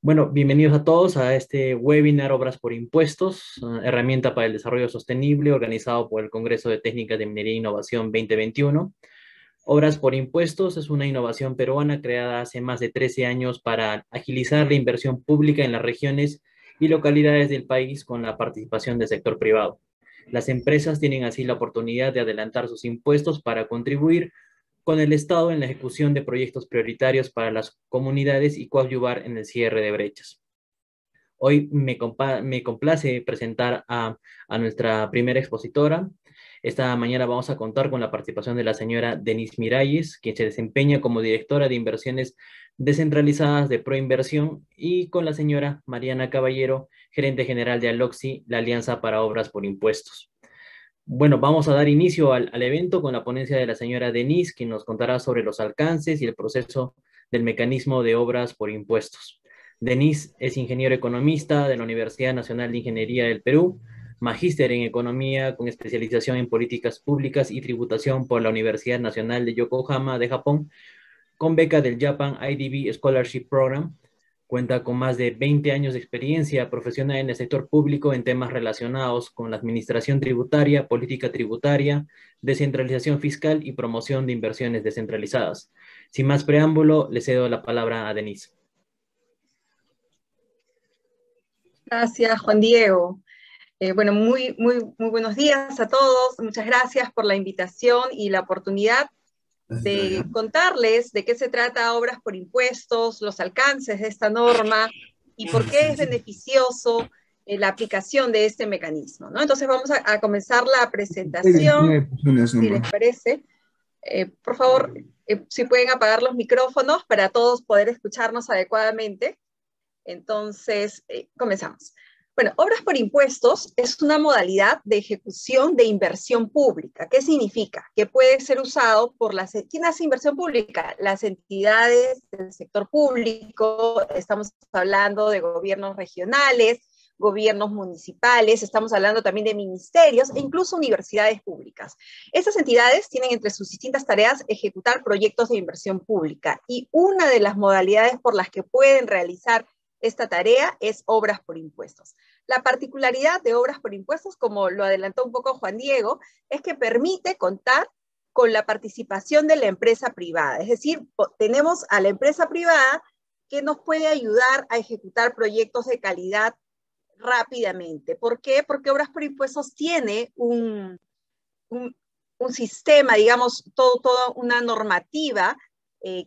Bueno, bienvenidos a todos a este webinar Obras por Impuestos, herramienta para el desarrollo sostenible, organizado por el Congreso de Técnicas de Minería e Innovación 2021. Obras por Impuestos es una innovación peruana creada hace más de 13 años para agilizar la inversión pública en las regiones y localidades del país con la participación del sector privado. Las empresas tienen así la oportunidad de adelantar sus impuestos para contribuir con el Estado en la ejecución de proyectos prioritarios para las comunidades y coadyuvar en el cierre de brechas. Hoy me complace presentar a nuestra primera expositora. Esta mañana vamos a contar con la participación de la señora Denise Miralles, quien se desempeña como directora de inversiones descentralizadas de Proinversión, y con la señora Mariana Caballero, gerente general de Aloxi, la Alianza para Obras por Impuestos. Bueno, vamos a dar inicio al evento con la ponencia de la señora Denise, quien nos contará sobre los alcances y el proceso del mecanismo de obras por impuestos. Denise es ingeniero economista de la Universidad Nacional de Ingeniería del Perú, magíster en economía con especialización en políticas públicas y tributación por la Universidad Nacional de Yokohama de Japón, con beca del Japan IDB Scholarship Program. Cuenta con más de 20 años de experiencia profesional en el sector público en temas relacionados con la administración tributaria, política tributaria, descentralización fiscal y promoción de inversiones descentralizadas. Sin más preámbulo, le cedo la palabra a Denise. Gracias, Juan Diego. Bueno, muy buenos días a todos. Muchas gracias por la invitación y la oportunidad de contarles de qué se trata Obras por Impuestos, los alcances de esta norma y por qué es beneficioso la aplicación de este mecanismo, ¿no? Entonces vamos a comenzar la presentación, si les parece. Por favor, si pueden apagar los micrófonos para todos poder escucharnos adecuadamente. Entonces, comenzamos. Bueno, obras por impuestos es una modalidad de ejecución de inversión pública. ¿Qué significa? Que puede ser usado por ¿quién hace inversión pública? Las entidades del sector público, estamos hablando de gobiernos regionales, gobiernos municipales, estamos hablando también de ministerios e incluso universidades públicas. Estas entidades tienen entre sus distintas tareas ejecutar proyectos de inversión pública y una de las modalidades por las que pueden realizar esta tarea es obras por impuestos. La particularidad de obras por impuestos, como lo adelantó un poco Juan Diego, es que permite contar con la participación de la empresa privada. Es decir, tenemos a la empresa privada que nos puede ayudar a ejecutar proyectos de calidad rápidamente. ¿Por qué? Porque obras por impuestos tiene un sistema, digamos, toda una normativa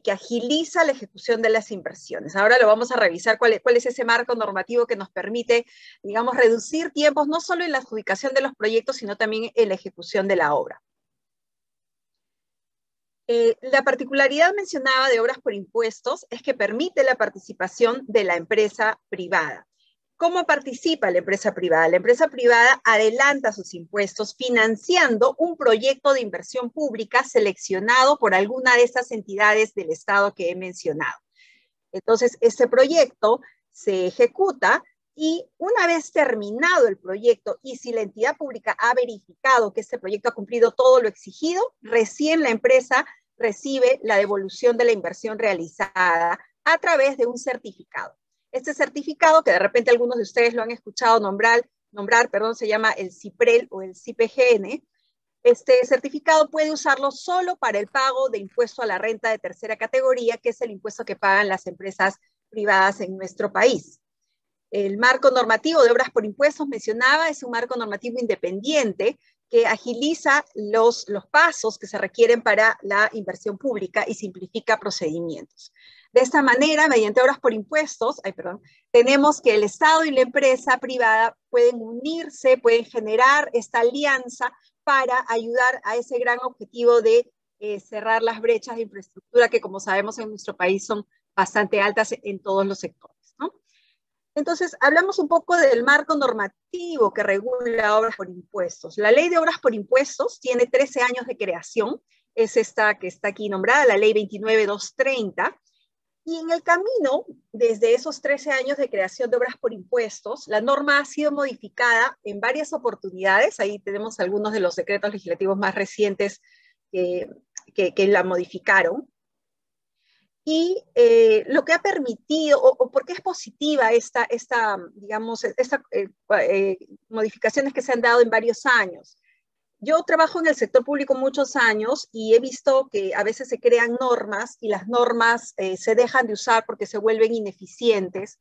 que agiliza la ejecución de las inversiones. Ahora lo vamos a revisar cuál es ese marco normativo que nos permite, digamos, reducir tiempos no solo en la adjudicación de los proyectos, sino también en la ejecución de la obra. La particularidad mencionada de obras por impuestos es que permite la participación de la empresa privada. ¿Cómo participa la empresa privada? La empresa privada adelanta sus impuestos financiando un proyecto de inversión pública seleccionado por alguna de estas entidades del Estado que he mencionado. Entonces, este proyecto se ejecuta y una vez terminado el proyecto y si la entidad pública ha verificado que este proyecto ha cumplido todo lo exigido, recién la empresa recibe la devolución de la inversión realizada a través de un certificado. Este certificado, que de repente algunos de ustedes lo han escuchado nombrar, se llama el CIPREL o el CIPGN. Este certificado puede usarlo solo para el pago de impuesto a la renta de tercera categoría, que es el impuesto que pagan las empresas privadas en nuestro país. El marco normativo de obras por impuestos mencionaba, es un marco normativo independiente que agiliza los pasos que se requieren para la inversión pública y simplifica procedimientos. De esta manera, mediante obras por impuestos, tenemos que el Estado y la empresa privada pueden unirse, pueden generar esta alianza para ayudar a ese gran objetivo de cerrar las brechas de infraestructura que, como sabemos, en nuestro país son bastante altas en todos los sectores, ¿no? Entonces, hablamos un poco del marco normativo que regula obras por impuestos. La ley de obras por impuestos tiene 13 años de creación, es esta que está aquí nombrada, la ley 29230, y en el camino, desde esos 13 años de creación de obras por impuestos, la norma ha sido modificada en varias oportunidades. Ahí tenemos algunos de los decretos legislativos más recientes que la modificaron. Y lo que ha permitido, o por qué es positiva digamos, modificaciones que se han dado en varios años. Yo trabajo en el sector público muchos años y he visto que a veces se crean normas y las normas se dejan de usar porque se vuelven ineficientes.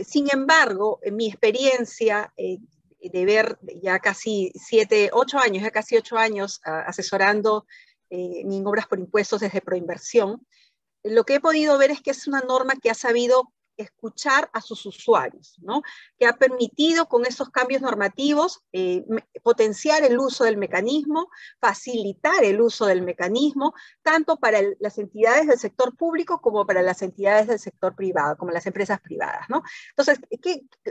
Sin embargo, en mi experiencia de ver ya casi 8 años, ya casi 8 años asesorando en obras por impuestos desde Proinversión, lo que he podido ver es que es una norma que ha sabido escuchar a sus usuarios, ¿no? Que ha permitido con esos cambios normativos potenciar el uso del mecanismo, facilitar el uso del mecanismo, tanto para las entidades del sector público como para las entidades del sector privado, como las empresas privadas, ¿no? Entonces,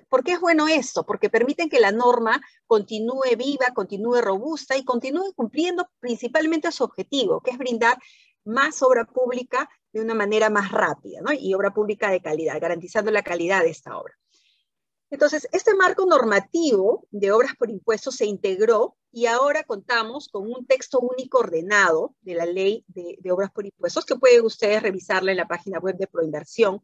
¿por qué es bueno esto? Porque permiten que la norma continúe viva, continúe robusta y continúe cumpliendo principalmente su objetivo, que es brindar más obra pública de una manera más rápida, ¿no? Y obra pública de calidad, garantizando la calidad de esta obra. Entonces, este marco normativo de obras por impuestos se integró y ahora contamos con un texto único ordenado de la ley de obras por impuestos, que pueden ustedes revisarla en la página web de Proinversión.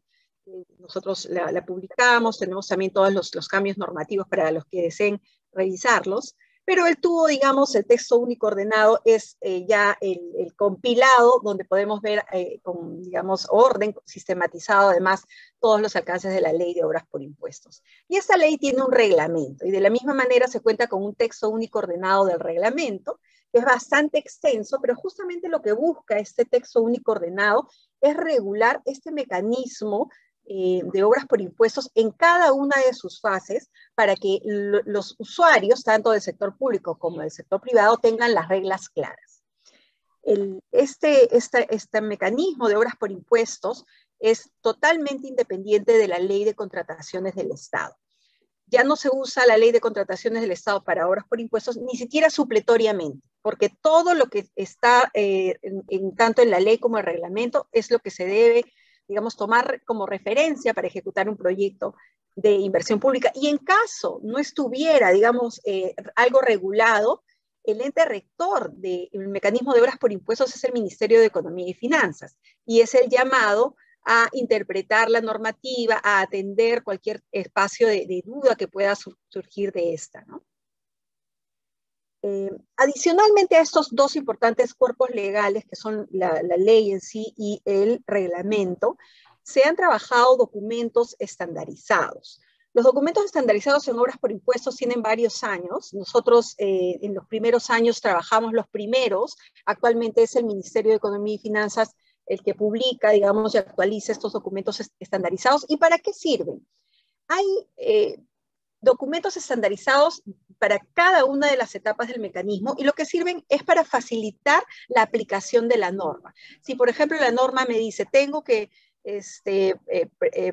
Nosotros la publicamos, tenemos también todos los cambios normativos para los que deseen revisarlos. Pero él tuvo, digamos, el texto único ordenado es ya el compilado, donde podemos ver con, digamos, orden sistematizado, además, todos los alcances de la ley de obras por impuestos. Y esta ley tiene un reglamento, y de la misma manera se cuenta con un texto único ordenado del reglamento, que es bastante extenso, pero justamente lo que busca este texto único ordenado es regular este mecanismo de obras por impuestos en cada una de sus fases para que los usuarios, tanto del sector público como del sector privado, tengan las reglas claras. Este mecanismo de obras por impuestos es totalmente independiente de la ley de contrataciones del Estado. Ya no se usa la ley de contrataciones del Estado para obras por impuestos, ni siquiera supletoriamente, porque todo lo que está tanto en la ley como en el reglamento es lo que se debe, digamos, tomar como referencia para ejecutar un proyecto de inversión pública. Y en caso no estuviera, digamos, algo regulado, el ente rector del mecanismo de obras por impuestos es el Ministerio de Economía y Finanzas, y es el llamado a interpretar la normativa, a atender cualquier espacio de duda que pueda surgir de esta, ¿no? Adicionalmente a estos dos importantes cuerpos legales, que son la ley en sí y el reglamento, se han trabajado documentos estandarizados. Los documentos estandarizados en obras por impuestos tienen varios años. Nosotros en los primeros años trabajamos los primeros. Actualmente es el Ministerio de Economía y Finanzas el que publica, digamos, y actualiza estos documentos estandarizados. ¿Y para qué sirven? Hay documentos estandarizados para cada una de las etapas del mecanismo y lo que sirven es para facilitar la aplicación de la norma. Si, por ejemplo, la norma me dice, tengo que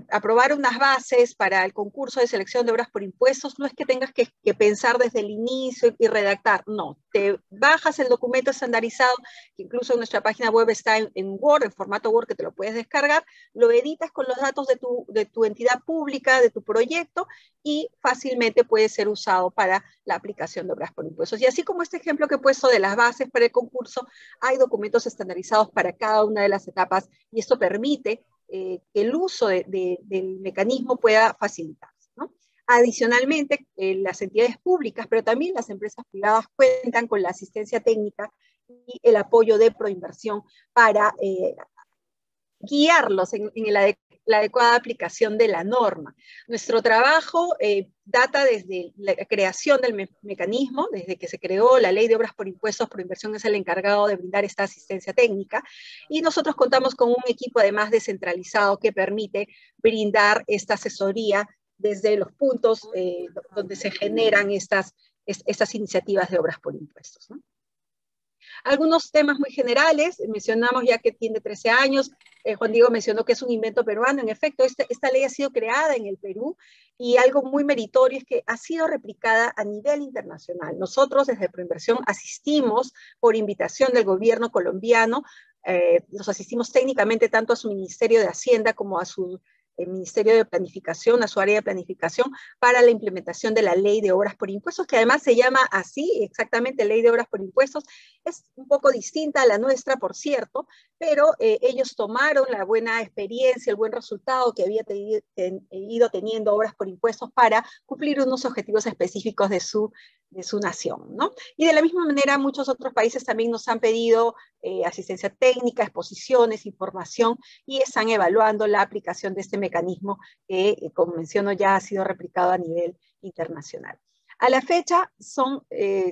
aprobar unas bases para el concurso de selección de obras por impuestos, no es que tengas que pensar desde el inicio y redactar, no, te bajas el documento estandarizado, que incluso en nuestra página web está en Word, en formato Word, que te lo puedes descargar, lo editas con los datos de tu entidad pública, de tu proyecto, y fácilmente puede ser usado para la aplicación de obras por impuestos. Y así como este ejemplo que he puesto de las bases para el concurso, hay documentos estandarizados para cada una de las etapas, y esto permite que el uso del mecanismo pueda facilitarse, ¿no? Adicionalmente, las entidades públicas, pero también las empresas privadas cuentan con la asistencia técnica y el apoyo de Proinversión para guiarlos en la adecuada aplicación de la norma. Nuestro trabajo data desde la creación del mecanismo, desde que se creó la ley de obras por impuestos. Proinversión es el encargado de brindar esta asistencia técnica, y nosotros contamos con un equipo además descentralizado que permite brindar esta asesoría desde los puntos donde se generan estas iniciativas de obras por impuestos, ¿no? Algunos temas muy generales, mencionamos ya que tiene 13 años, Juan Diego mencionó que es un invento peruano. En efecto, esta ley ha sido creada en el Perú, y algo muy meritorio es que ha sido replicada a nivel internacional. Nosotros desde Proinversión asistimos por invitación del gobierno colombiano, nos asistimos técnicamente tanto a su Ministerio de Hacienda como a su el Ministerio de Planificación, a su área de planificación, para la implementación de la Ley de Obras por Impuestos, que además se llama así, exactamente, Ley de Obras por Impuestos. Es un poco distinta a la nuestra, por cierto, pero ellos tomaron la buena experiencia, el buen resultado que había ido teniendo Obras por Impuestos para cumplir unos objetivos específicos de su nación, ¿no? Y de la misma manera, muchos otros países también nos han pedido asistencia técnica, exposiciones, información, y están evaluando la aplicación de este mecanismo que, como menciono, ya ha sido replicado a nivel internacional. A la fecha son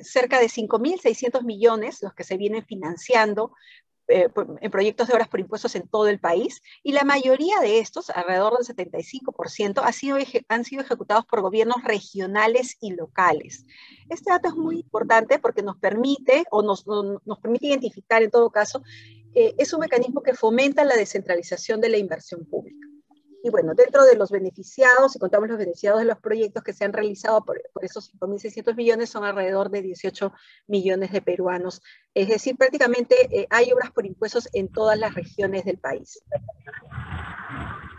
cerca de 5.600 millones los que se vienen financiando en proyectos de obras por impuestos en todo el país, y la mayoría de estos, alrededor del 75%, han sido ejecutados por gobiernos regionales y locales. Este dato es muy importante porque nos permite identificar, en todo caso, es un mecanismo que fomenta la descentralización de la inversión pública. Y bueno, dentro de los beneficiados, si contamos los beneficiados de los proyectos que se han realizado por esos 5.600 millones, son alrededor de 18 millones de peruanos. Es decir, prácticamente hay obras por impuestos en todas las regiones del país.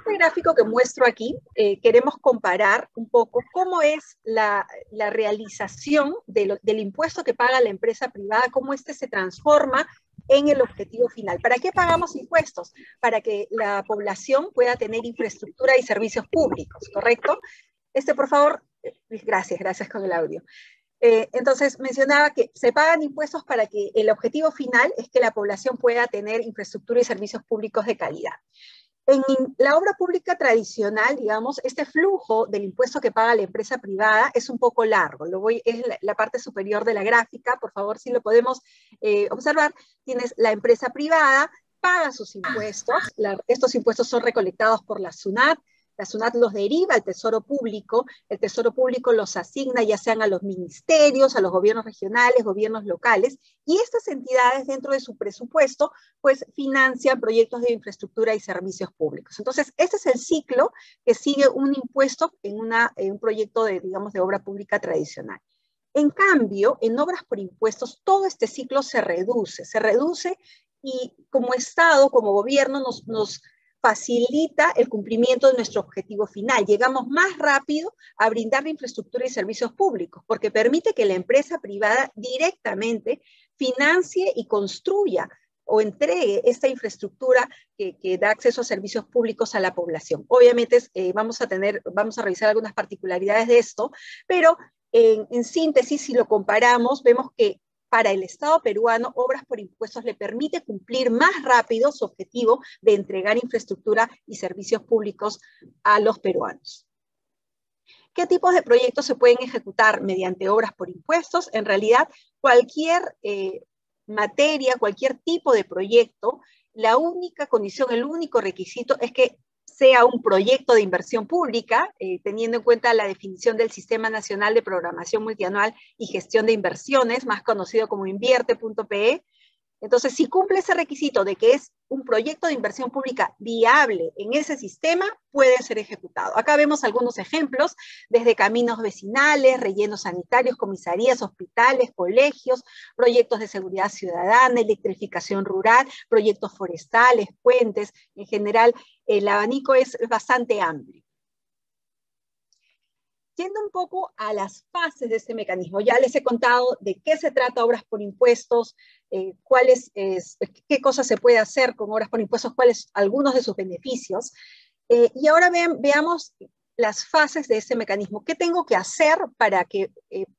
Este gráfico que muestro aquí, queremos comparar un poco cómo es la realización del impuesto que paga la empresa privada, cómo este se transforma en el objetivo final. ¿Para qué pagamos impuestos? Para que la población pueda tener infraestructura y servicios públicos, ¿correcto? Por favor, gracias con el audio. Entonces, mencionaba que se pagan impuestos para que el objetivo final es que la población pueda tener infraestructura y servicios públicos de calidad. En la obra pública tradicional, digamos, este flujo del impuesto que paga la empresa privada es un poco largo. Es la parte superior de la gráfica, por favor, si lo podemos observar. Tienes la empresa privada, paga sus impuestos, estos impuestos son recolectados por la SUNAT los deriva al Tesoro Público, el Tesoro Público los asigna ya sean a los ministerios, a los gobiernos regionales, gobiernos locales, y estas entidades dentro de su presupuesto pues financian proyectos de infraestructura y servicios públicos. Entonces, este es el ciclo que sigue un impuesto en un proyecto de obra pública tradicional. En cambio, en obras por impuestos, todo este ciclo se reduce y como Estado, como gobierno, nos facilita el cumplimiento de nuestro objetivo final. Llegamos más rápido a brindar infraestructura y servicios públicos, porque permite que la empresa privada directamente financie y construya o entregue esta infraestructura que da acceso a servicios públicos a la población. Obviamente vamos a revisar algunas particularidades de esto, pero en síntesis, si lo comparamos, vemos que para el Estado peruano, obras por impuestos le permite cumplir más rápido su objetivo de entregar infraestructura y servicios públicos a los peruanos. ¿Qué tipos de proyectos se pueden ejecutar mediante obras por impuestos? En realidad, cualquier materia, cualquier tipo de proyecto, la única condición, el único requisito es que sea un proyecto de inversión pública, teniendo en cuenta la definición del Sistema Nacional de Programación Multianual y Gestión de Inversiones, más conocido como invierte.pe. Entonces, si cumple ese requisito de que es un proyecto de inversión pública viable en ese sistema, puede ser ejecutado. Acá vemos algunos ejemplos, desde caminos vecinales, rellenos sanitarios, comisarías, hospitales, colegios, proyectos de seguridad ciudadana, electrificación rural, proyectos forestales, puentes. En general, el abanico es bastante amplio. Yendo un poco a las fases de este mecanismo, ya les he contado de qué se trata obras por impuestos, qué cosas se puede hacer con obras por impuestos, cuáles algunos de sus beneficios. Y ahora veamos las fases de este mecanismo. ¿Qué tengo que hacer para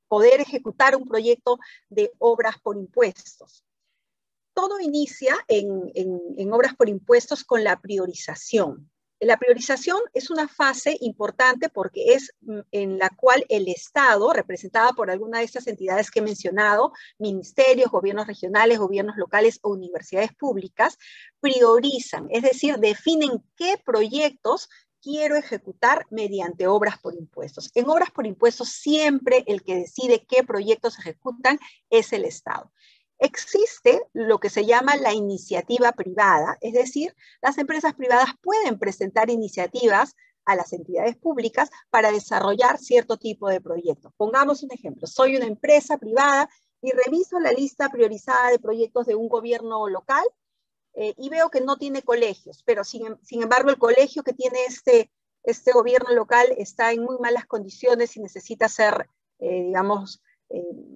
poder ejecutar un proyecto de obras por impuestos? Todo inicia en obras por impuestos con la priorización. La priorización es una fase importante porque es en la cual el Estado, representada por alguna de estas entidades que he mencionado, ministerios, gobiernos regionales, gobiernos locales o universidades públicas, priorizan, es decir, definen qué proyectos quiero ejecutar mediante obras por impuestos. En obras por impuestos siempre el que decide qué proyectos se ejecutan es el Estado. Existe lo que se llama la iniciativa privada, es decir, las empresas privadas pueden presentar iniciativas a las entidades públicas para desarrollar cierto tipo de proyectos. Pongamos un ejemplo, soy una empresa privada y reviso la lista priorizada de proyectos de un gobierno local y veo que no tiene colegios, pero sin embargo el colegio que tiene este gobierno local está en muy malas condiciones y necesita ser, digamos,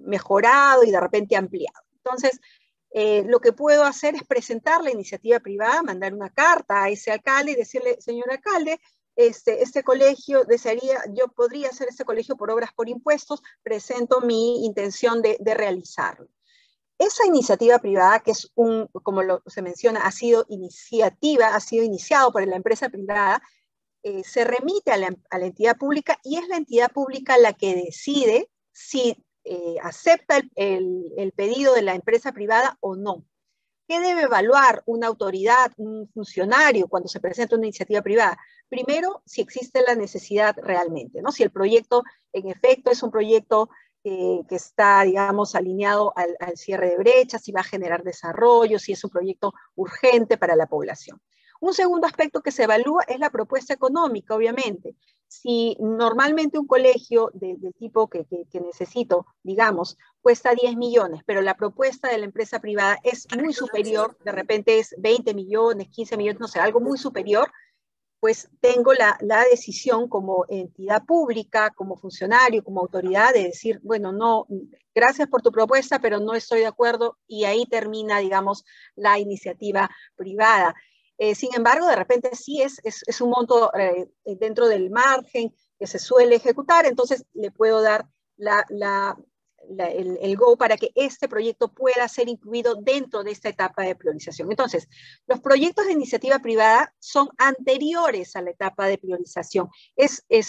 mejorado y de repente ampliado. Entonces, lo que puedo hacer es presentar la iniciativa privada, mandar una carta a ese alcalde y decirle, señor alcalde, este colegio yo podría hacer este colegio por obras por impuestos, presento mi intención de realizarlo. Esa iniciativa privada, que es como se menciona, ha sido iniciado por la empresa privada, se remite a la entidad pública y es la entidad pública la que decide si acepta el pedido de la empresa privada o no. ¿Qué debe evaluar una autoridad, un funcionario cuando se presenta una iniciativa privada? Primero, si existe la necesidad realmente, ¿no? Si el proyecto en efecto es un proyecto que está, digamos, alineado al cierre de brechas, si va a generar desarrollo, si es un proyecto urgente para la población. Un segundo aspecto que se evalúa es la propuesta económica, obviamente. Si normalmente un colegio del tipo que necesito, digamos, cuesta 10 millones, pero la propuesta de la empresa privada es muy superior, de repente es 20 millones, 15 millones, no sé, algo muy superior, pues tengo la decisión como entidad pública, como funcionario, como autoridad, de decir, bueno, no, gracias por tu propuesta, pero no estoy de acuerdo, y ahí termina, digamos, la iniciativa privada. Sin embargo, de repente sí es un monto dentro del margen que se suele ejecutar, entonces le puedo dar el go para que este proyecto pueda ser incluido dentro de esta etapa de priorización. Entonces, los proyectos de iniciativa privada son anteriores a la etapa de priorización.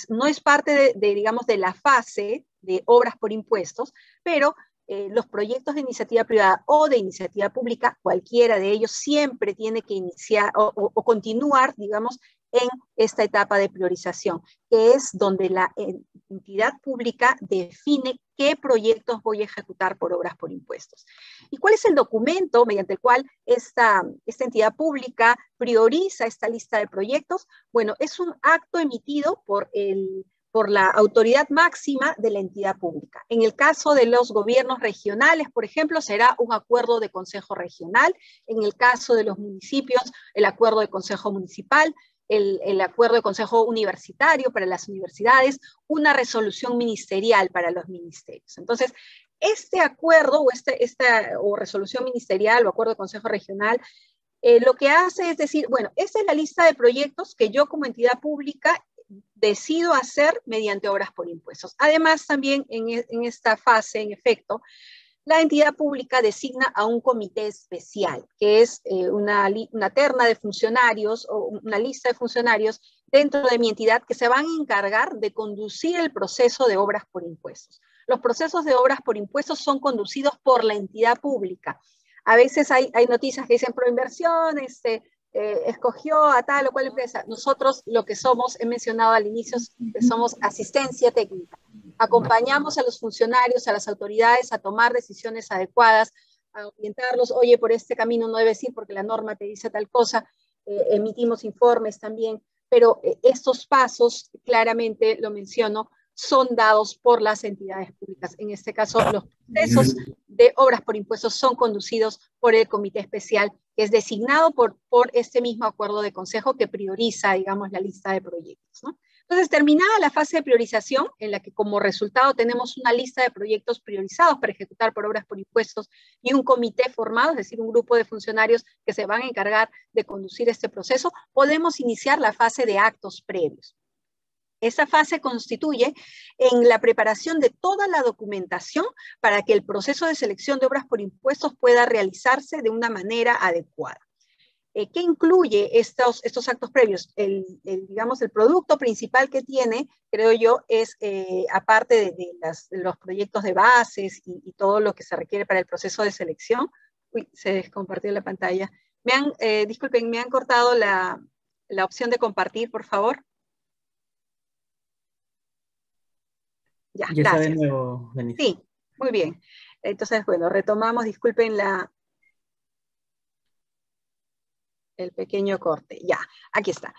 No es parte digamos, de la fase de obras por impuestos, pero los proyectos de iniciativa privada o de iniciativa pública, cualquiera de ellos siempre tiene que iniciar o continuar, digamos, en esta etapa de priorización, que es donde la entidad pública define qué proyectos voy a ejecutar por obras por impuestos. ¿Y cuál es el documento mediante el cual esta entidad pública prioriza esta lista de proyectos? Bueno, es un acto emitido por la autoridad máxima de la entidad pública. En el caso de los gobiernos regionales, por ejemplo, será un acuerdo de consejo regional. En el caso de los municipios, el acuerdo de consejo municipal, el acuerdo de consejo universitario para las universidades, una resolución ministerial para los ministerios. Entonces, este acuerdo o resolución ministerial o acuerdo de consejo regional lo que hace es decir, bueno, esta es la lista de proyectos que yo como entidad pública decido hacer mediante obras por impuestos. Además, también en esta fase, en efecto, la entidad pública designa a un comité especial, que es una terna de funcionarios o una lista de funcionarios dentro de mi entidad que se van a encargar de conducir el proceso de obras por impuestos. Los procesos de obras por impuestos son conducidos por la entidad pública. A veces hay noticias que dicen Proinversión, escogió a tal o cual empresa. Nosotros lo que somos, he mencionado al inicio, somos asistencia técnica. Acompañamos a los funcionarios, a las autoridades a tomar decisiones adecuadas, a orientarlos, oye, por este camino no debes ir porque la norma te dice tal cosa, emitimos informes también, pero estos pasos, claramente lo menciono, son dados por las entidades públicas. En este caso, los procesos de obras por impuestos son conducidos por el comité especial, que es designado por este mismo acuerdo de consejo que prioriza, digamos, la lista de proyectos, ¿no? Entonces, terminada la fase de priorización, en la que como resultado tenemos una lista de proyectos priorizados para ejecutar por obras por impuestos y un comité formado, es decir, un grupo de funcionarios que se van a encargar de conducir este proceso, podemos iniciar la fase de actos previos. Esa fase constituye en la preparación de toda la documentación para que el proceso de selección de obras por impuestos pueda realizarse de una manera adecuada. ¿Qué incluye estos actos previos? Digamos, el producto principal que tiene, creo yo, es, aparte de los proyectos de bases y todo lo que se requiere para el proceso de selección. Uy, se descompartió la pantalla. Disculpen, me han cortado la opción de compartir, por favor. Ya está de gracias. nuevo, Denise. Sí, muy bien. Entonces, bueno, retomamos, disculpen el pequeño corte. Ya, aquí está.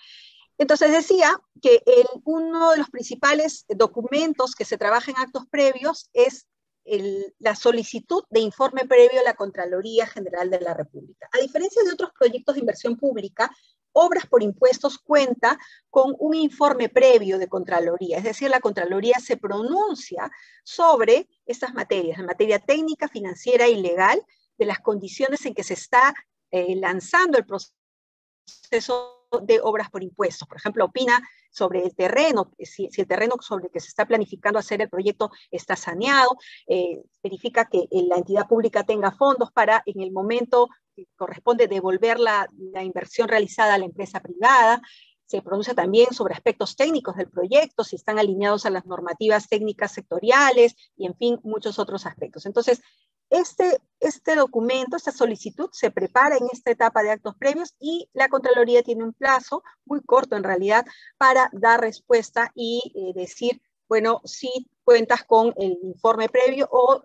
Entonces decía que uno de los principales documentos que se trabaja en actos previos es la solicitud de informe previo a la Contraloría General de la República. A diferencia de otros proyectos de inversión pública, Obras por Impuestos cuenta con un informe previo de Contraloría, es decir, la Contraloría se pronuncia sobre estas materias, en materia técnica, financiera y legal, de las condiciones en que se está lanzando el proceso de obras por impuestos. Por ejemplo, opina sobre el terreno, si el terreno sobre el que se está planificando hacer el proyecto está saneado, verifica que la entidad pública tenga fondos para, en el momento que corresponde, devolver la inversión realizada a la empresa privada. Se pronuncia también sobre aspectos técnicos del proyecto, si están alineados a las normativas técnicas sectoriales y, en fin, muchos otros aspectos. Entonces, este documento, esta solicitud, se prepara en esta etapa de actos previos y la Contraloría tiene un plazo muy corto, en realidad, para dar respuesta y decir, bueno, si cuentas con el informe previo o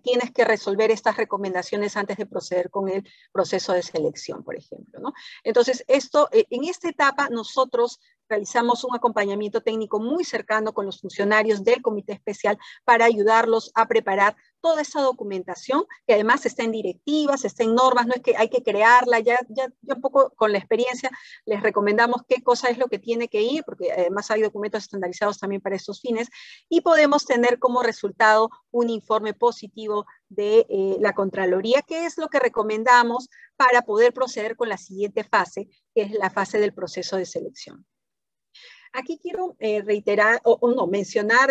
tienes que resolver estas recomendaciones antes de proceder con el proceso de selección, por ejemplo, ¿no? Entonces, en esta etapa nosotros realizamos un acompañamiento técnico muy cercano con los funcionarios del Comité Especial para ayudarlos a preparar toda esa documentación, que además está en directivas, está en normas, no es que hay que crearla, ya un poco con la experiencia les recomendamos qué cosa es lo que tiene que ir, porque además hay documentos estandarizados también para estos fines, y podemos tener como resultado un informe positivo de la Contraloría, que es lo que recomendamos para poder proceder con la siguiente fase, que es la fase del proceso de selección. Aquí quiero reiterar, mencionar,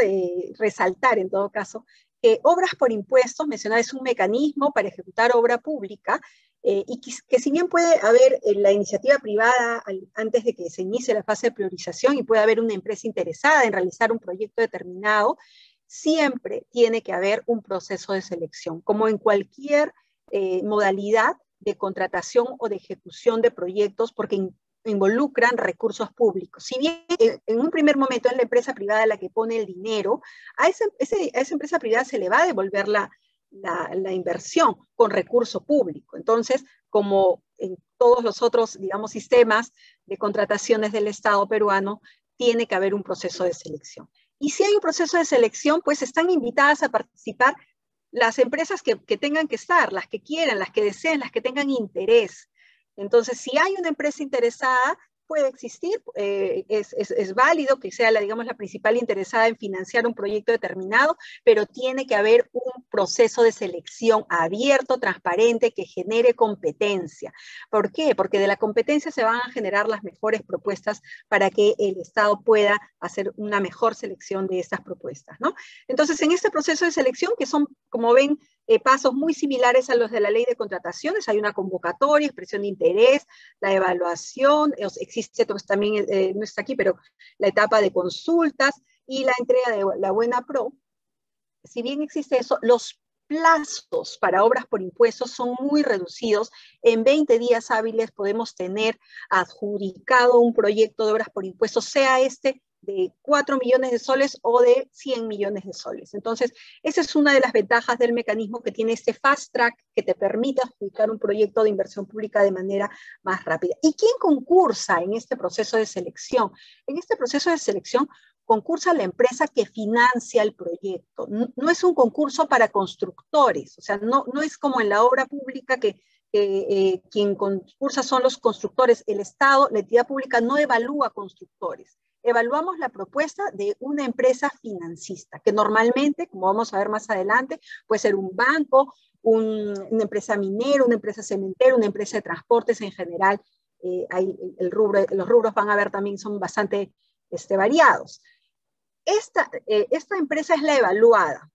resaltar en todo caso, que Obras por Impuestos, mencionar, es un mecanismo para ejecutar obra pública y que si bien puede haber la iniciativa privada antes de que se inicie la fase de priorización y puede haber una empresa interesada en realizar un proyecto determinado, siempre tiene que haber un proceso de selección, como en cualquier modalidad de contratación o de ejecución de proyectos, porque involucran recursos públicos. Si bien en un primer momento es la empresa privada la que pone el dinero, a esa empresa privada se le va a devolver la inversión con recurso público. Entonces, como en todos los otros, digamos, sistemas de contrataciones del Estado peruano, tiene que haber un proceso de selección. Y si hay un proceso de selección, pues están invitadas a participar las empresas que tengan que estar, las que quieran, las que deseen, las que tengan interés. Entonces, si hay una empresa interesada, puede existir, es válido que sea digamos, la principal interesada en financiar un proyecto determinado, pero tiene que haber un proceso de selección abierto, transparente, que genere competencia. ¿Por qué? Porque de la competencia se van a generar las mejores propuestas para que el Estado pueda hacer una mejor selección de estas propuestas, ¿no? Entonces, en este proceso de selección, que son, como ven, pasos muy similares a los de la ley de contrataciones, hay una convocatoria, expresión de interés, la evaluación, existe también, no está aquí, pero la etapa de consultas y la entrega de la buena pro. Si bien existe eso, los plazos para obras por impuestos son muy reducidos. En 20 días hábiles podemos tener adjudicado un proyecto de obras por impuestos, sea este de 4 millones de soles o de 100 millones de soles. Entonces, esa es una de las ventajas del mecanismo que tiene este fast track que te permite adjudicar un proyecto de inversión pública de manera más rápida. ¿Y quién concursa en este proceso de selección? En este proceso de selección concursa la empresa que financia el proyecto. No es un concurso para constructores, o sea, no es como en la obra pública que quien concursa son los constructores. El Estado, la entidad pública, no evalúa constructores. Evaluamos la propuesta de una empresa financista, que normalmente, como vamos a ver más adelante, puede ser un banco, una empresa minera, una empresa cementera, una empresa de transportes en general. Los rubros van a ver también son bastante variados. Esta empresa es la evaluada.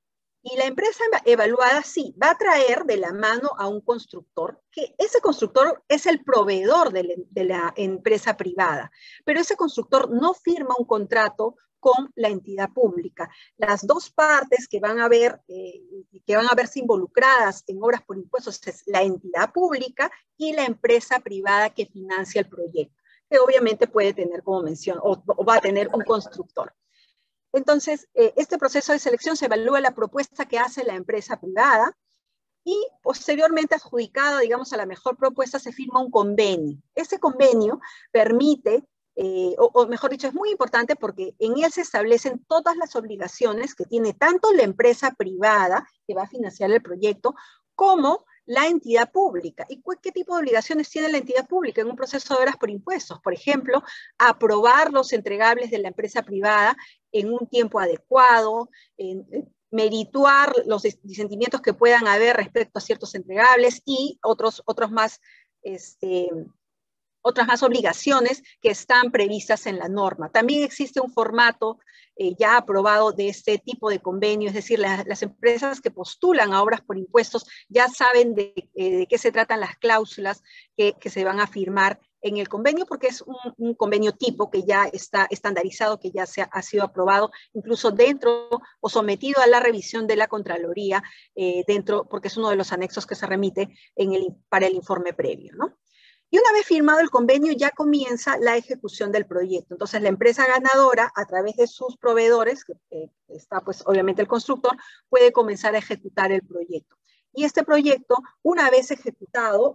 Y la empresa evaluada sí va a traer de la mano a un constructor, que ese constructor es el proveedor de la empresa privada, pero ese constructor no firma un contrato con la entidad pública. Las dos partes que van a verse involucradas en obras por impuestos es la entidad pública y la empresa privada que financia el proyecto, que obviamente puede tener, como mencioné, o va a tener un constructor. Entonces, este proceso de selección se evalúa la propuesta que hace la empresa privada y posteriormente adjudicada, digamos, a la mejor propuesta, se firma un convenio. Ese convenio permite o mejor dicho, es muy importante porque en él se establecen todas las obligaciones que tiene tanto la empresa privada que va a financiar el proyecto como la entidad pública. ¿Y qué tipo de obligaciones tiene la entidad pública en un proceso de obras por impuestos? Por ejemplo, aprobar los entregables de la empresa privada en un tiempo adecuado, merituar los disentimientos que puedan haber respecto a ciertos entregables y otras más obligaciones que están previstas en la norma. También existe un formato ya aprobado de este tipo de convenio, es decir, las empresas que postulan a obras por impuestos ya saben de qué se tratan las cláusulas que se van a firmar en el convenio, porque es un convenio tipo que ya está estandarizado, que ya ha sido aprobado, incluso dentro o sometido a la revisión de la Contraloría, porque es uno de los anexos que se remite para el informe previo, ¿no? Y una vez firmado el convenio, ya comienza la ejecución del proyecto. Entonces, la empresa ganadora, a través de sus proveedores, que está pues obviamente el constructor, puede comenzar a ejecutar el proyecto. Y este proyecto, una vez ejecutado,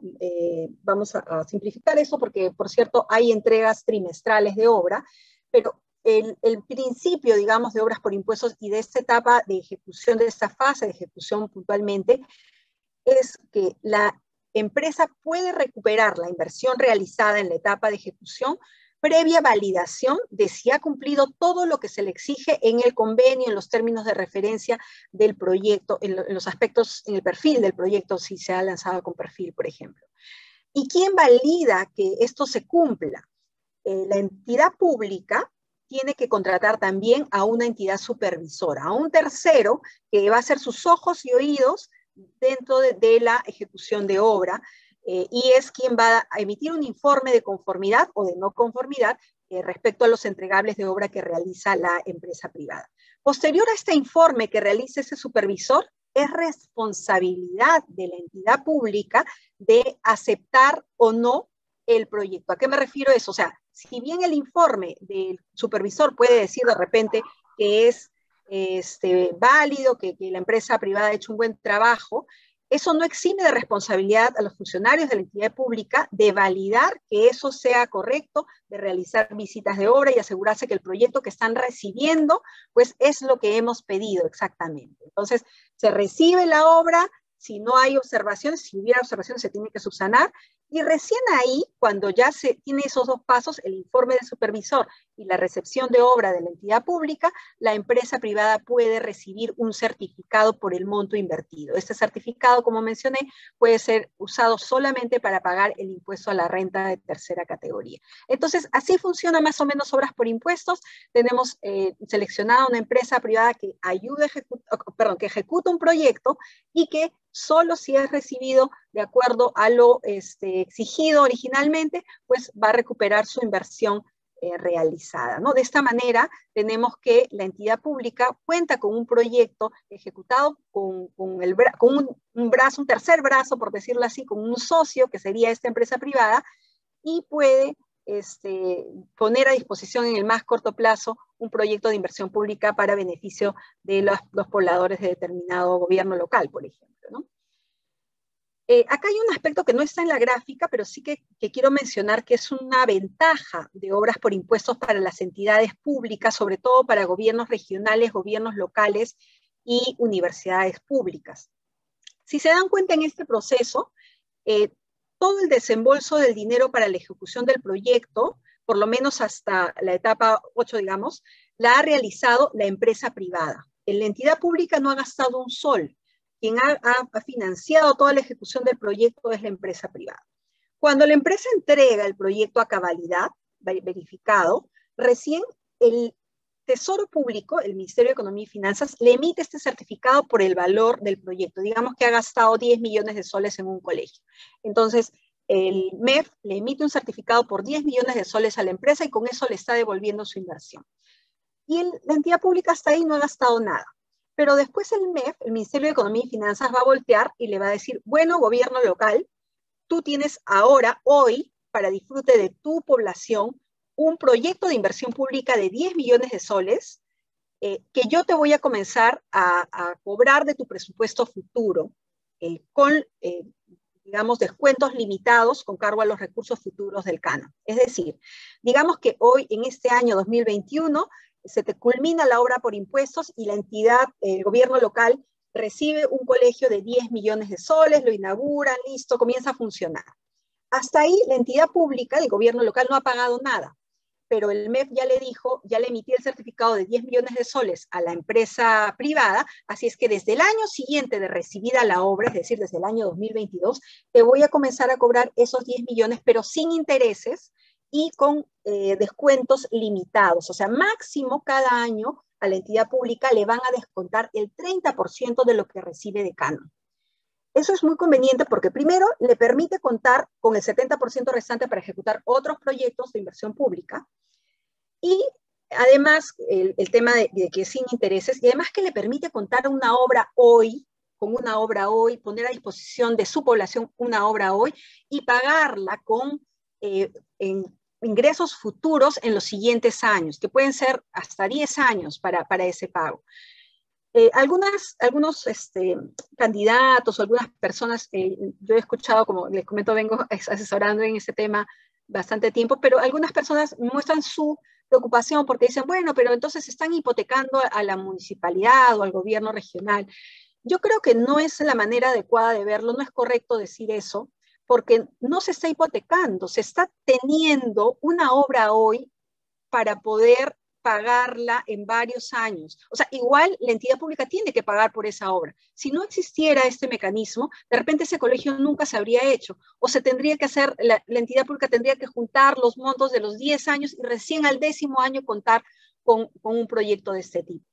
vamos a simplificar eso porque, por cierto, hay entregas trimestrales de obra, pero el principio, digamos, de obras por impuestos y de esta etapa de ejecución, de esta fase de ejecución puntualmente, es que la empresa puede recuperar la inversión realizada en la etapa de ejecución previa validación de si ha cumplido todo lo que se le exige en el convenio, en los términos de referencia del proyecto, en los aspectos, en el perfil del proyecto, si se ha lanzado con perfil, por ejemplo. ¿Y quién valida que esto se cumpla? La entidad pública tiene que contratar también a una entidad supervisora, a un tercero que va a ser sus ojos y oídos dentro de la ejecución de obra, y es quien va a emitir un informe de conformidad o de no conformidad respecto a los entregables de obra que realiza la empresa privada. Posterior a este informe que realice ese supervisor, es responsabilidad de la entidad pública de aceptar o no el proyecto. ¿A qué me refiero a eso? O sea, si bien el informe del supervisor puede decir de repente que es válido, que la empresa privada ha hecho un buen trabajo, eso no exime de responsabilidad a los funcionarios de la entidad pública de validar que eso sea correcto, de realizar visitas de obra y asegurarse que el proyecto que están recibiendo, pues es lo que hemos pedido exactamente. Entonces, se recibe la obra, si no hay observaciones, si hubiera observaciones se tiene que subsanar, y recién ahí, cuando ya se tiene esos dos pasos, el informe del supervisor y la recepción de obra de la entidad pública, la empresa privada puede recibir un certificado por el monto invertido. Este certificado, como mencioné, puede ser usado solamente para pagar el impuesto a la renta de tercera categoría. Entonces, así funciona más o menos obras por impuestos. Tenemos seleccionada una empresa privada que que ejecuta un proyecto y que solo si es recibido de acuerdo a lo exigido originalmente, pues va a recuperar su inversión realizada, ¿no? De esta manera tenemos que la entidad pública cuenta con un proyecto ejecutado con un tercer brazo, por decirlo así, con un socio que sería esta empresa privada, y puede poner a disposición en el más corto plazo un proyecto de inversión pública para beneficio de los pobladores de determinado gobierno local, por ejemplo, ¿no? Acá hay un aspecto que no está en la gráfica, pero sí que quiero mencionar que es una ventaja de obras por impuestos para las entidades públicas, sobre todo para gobiernos regionales, gobiernos locales y universidades públicas. Si se dan cuenta en este proceso, todo el desembolso del dinero para la ejecución del proyecto, por lo menos hasta la etapa 8, digamos, la ha realizado la empresa privada. La entidad pública no ha gastado un sol. Quien ha financiado toda la ejecución del proyecto es la empresa privada. Cuando la empresa entrega el proyecto a cabalidad, verificado, recién el Tesoro Público, el Ministerio de Economía y Finanzas, le emite este certificado por el valor del proyecto. Digamos que ha gastado 10 millones de soles en un colegio. Entonces, el MEF le emite un certificado por 10 millones de soles a la empresa y con eso le está devolviendo su inversión. Y la entidad pública hasta ahí no ha gastado nada. Pero después el MEF, el Ministerio de Economía y Finanzas, va a voltear y le va a decir, bueno, gobierno local, tú tienes ahora, hoy, para disfrute de tu población, un proyecto de inversión pública de 10 millones de soles que yo te voy a comenzar a cobrar de tu presupuesto futuro digamos, descuentos limitados con cargo a los recursos futuros del canon. Es decir, digamos que hoy, en este año 2021, se te culmina la obra por impuestos y la entidad, el gobierno local, recibe un colegio de 10 millones de soles, lo inauguran, listo, comienza a funcionar. Hasta ahí la entidad pública, el gobierno local, no ha pagado nada, pero el MEF ya le dijo, ya le emitió el certificado de 10 millones de soles a la empresa privada, así es que desde el año siguiente de recibida la obra, es decir, desde el año 2022, te voy a comenzar a cobrar esos 10 millones, pero sin intereses y con descuentos limitados, o sea, máximo cada año a la entidad pública le van a descontar el 30% de lo que recibe de canon. Eso es muy conveniente porque primero le permite contar con el 70% restante para ejecutar otros proyectos de inversión pública y además el tema de que es sin intereses y además que le permite contar una obra hoy, con una obra hoy, poner a disposición de su población una obra hoy y pagarla con en ingresos futuros en los siguientes años, que pueden ser hasta 10 años para ese pago. Algunos candidatos o algunas personas, yo he escuchado, como les comento, vengo asesorando en este tema bastante tiempo, pero algunas personas muestran su preocupación porque dicen, bueno, pero entonces están hipotecando a la municipalidad o al gobierno regional. Yo creo que no es la manera adecuada de verlo, no es correcto decir eso, porque no se está hipotecando, se está teniendo una obra hoy para poder pagarla en varios años. O sea, igual la entidad pública tiene que pagar por esa obra. Si no existiera este mecanismo, de repente ese colegio nunca se habría hecho. O se tendría que hacer, la entidad pública tendría que juntar los montos de los 10 años y recién al 10º año contar con un proyecto de este tipo.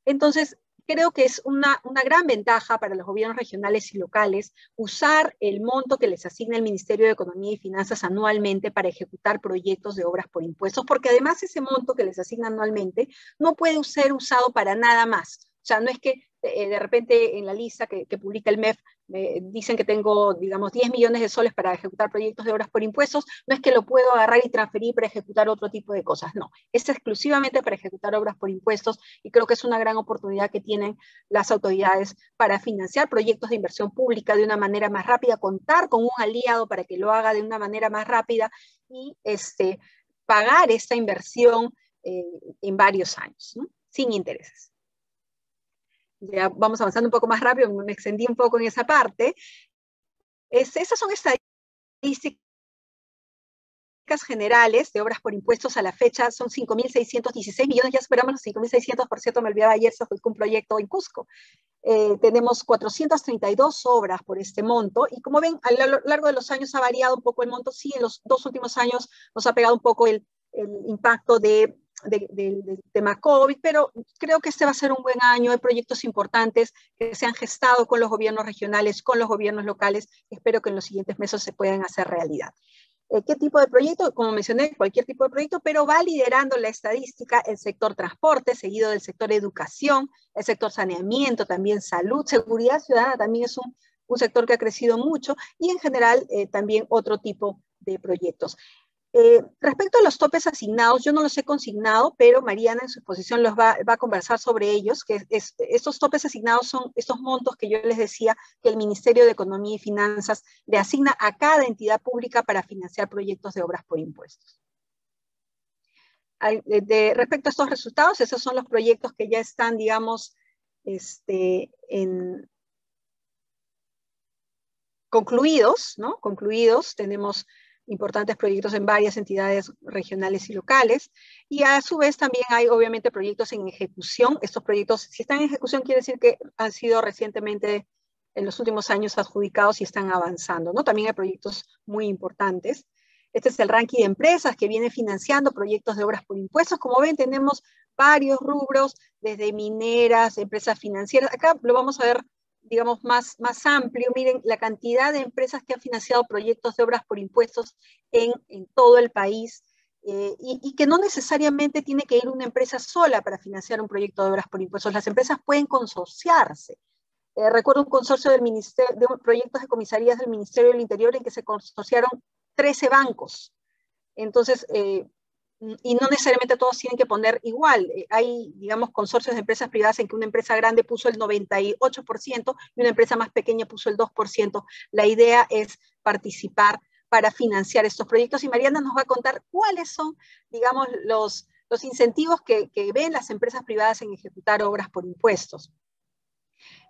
Entonces, creo que es una gran ventaja para los gobiernos regionales y locales usar el monto que les asigna el Ministerio de Economía y Finanzas anualmente para ejecutar proyectos de obras por impuestos, porque además ese monto que les asigna anualmente no puede ser usado para nada más. O sea, no es que de repente en la lista que publica el MEF dicen que tengo, digamos, 10 millones de soles para ejecutar proyectos de obras por impuestos, no es que lo puedo agarrar y transferir para ejecutar otro tipo de cosas, no, es exclusivamente para ejecutar obras por impuestos y creo que es una gran oportunidad que tienen las autoridades para financiar proyectos de inversión pública de una manera más rápida, contar con un aliado para que lo haga de una manera más rápida y pagar esta inversión en varios años, ¿no? Sin intereses. Ya vamos avanzando un poco más rápido, me extendí un poco en esa parte. Esas son estadísticas generales de obras por impuestos a la fecha, son 5.616 millones, ya superamos los 5.600, por cierto, me olvidaba ayer, se fue un proyecto en Cusco. Tenemos 432 obras por este monto, y como ven, a lo largo de los años ha variado un poco el monto, sí, en los 2 últimos años nos ha pegado un poco el impacto del tema COVID, pero creo que este va a ser un buen año. Hay proyectos importantes que se han gestado con los gobiernos regionales, con los gobiernos locales. Espero que en los siguientes meses se puedan hacer realidad. ¿Qué tipo de proyecto? Como mencioné, cualquier tipo de proyecto, pero va liderando la estadística el sector transporte, seguido del sector educación, el sector saneamiento, también salud, seguridad ciudadana también es un sector que ha crecido mucho, y en general también otro tipo de proyectos. Respecto a los topes asignados, yo no los he consignado, pero Mariana en su exposición va a conversar sobre ellos, que estos topes asignados son estos montos que yo les decía que el Ministerio de Economía y Finanzas le asigna a cada entidad pública para financiar proyectos de obras por impuestos. Respecto a estos resultados, esos son los proyectos que ya están, digamos, concluidos, ¿no? Concluidos, tenemos importantes proyectos en varias entidades regionales y locales, y a su vez también hay obviamente proyectos en ejecución. Estos proyectos, si están en ejecución, quiere decir que han sido recientemente, en los últimos años, adjudicados y están avanzando, ¿no? También hay proyectos muy importantes. Este es el ranking de empresas que viene financiando proyectos de obras por impuestos. Como ven, tenemos varios rubros, desde mineras, empresas financieras. Acá lo vamos a ver, digamos, más amplio. Miren la cantidad de empresas que han financiado proyectos de obras por impuestos en todo el país, y que no necesariamente tiene que ir una empresa sola para financiar un proyecto de obras por impuestos. Las empresas pueden consorciarse. Recuerdo un consorcio de proyectos de comisarías del Ministerio del Interior en que se consorciaron 13 bancos. Entonces, y no necesariamente todos tienen que poner igual. Hay, digamos, consorcios de empresas privadas en que una empresa grande puso el 98% y una empresa más pequeña puso el 2%. La idea es participar para financiar estos proyectos y Mariana nos va a contar cuáles son, digamos, los incentivos que ven las empresas privadas en ejecutar obras por impuestos.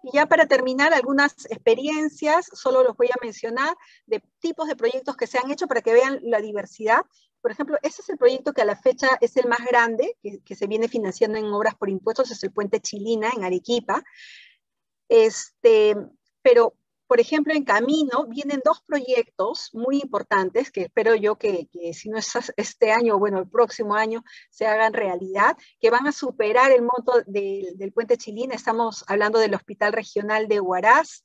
Y ya para terminar, algunas experiencias, solo los voy a mencionar, de tipos de proyectos que se han hecho para que vean la diversidad. Por ejemplo, este es el proyecto que a la fecha es el más grande, que se viene financiando en obras por impuestos, es el puente Chilina en Arequipa. Pero, por ejemplo, en camino vienen dos proyectos muy importantes que espero yo que si no es este año, bueno, el próximo año se hagan realidad, que van a superar el monto del puente Chilina. Estamos hablando del Hospital Regional de Huaraz,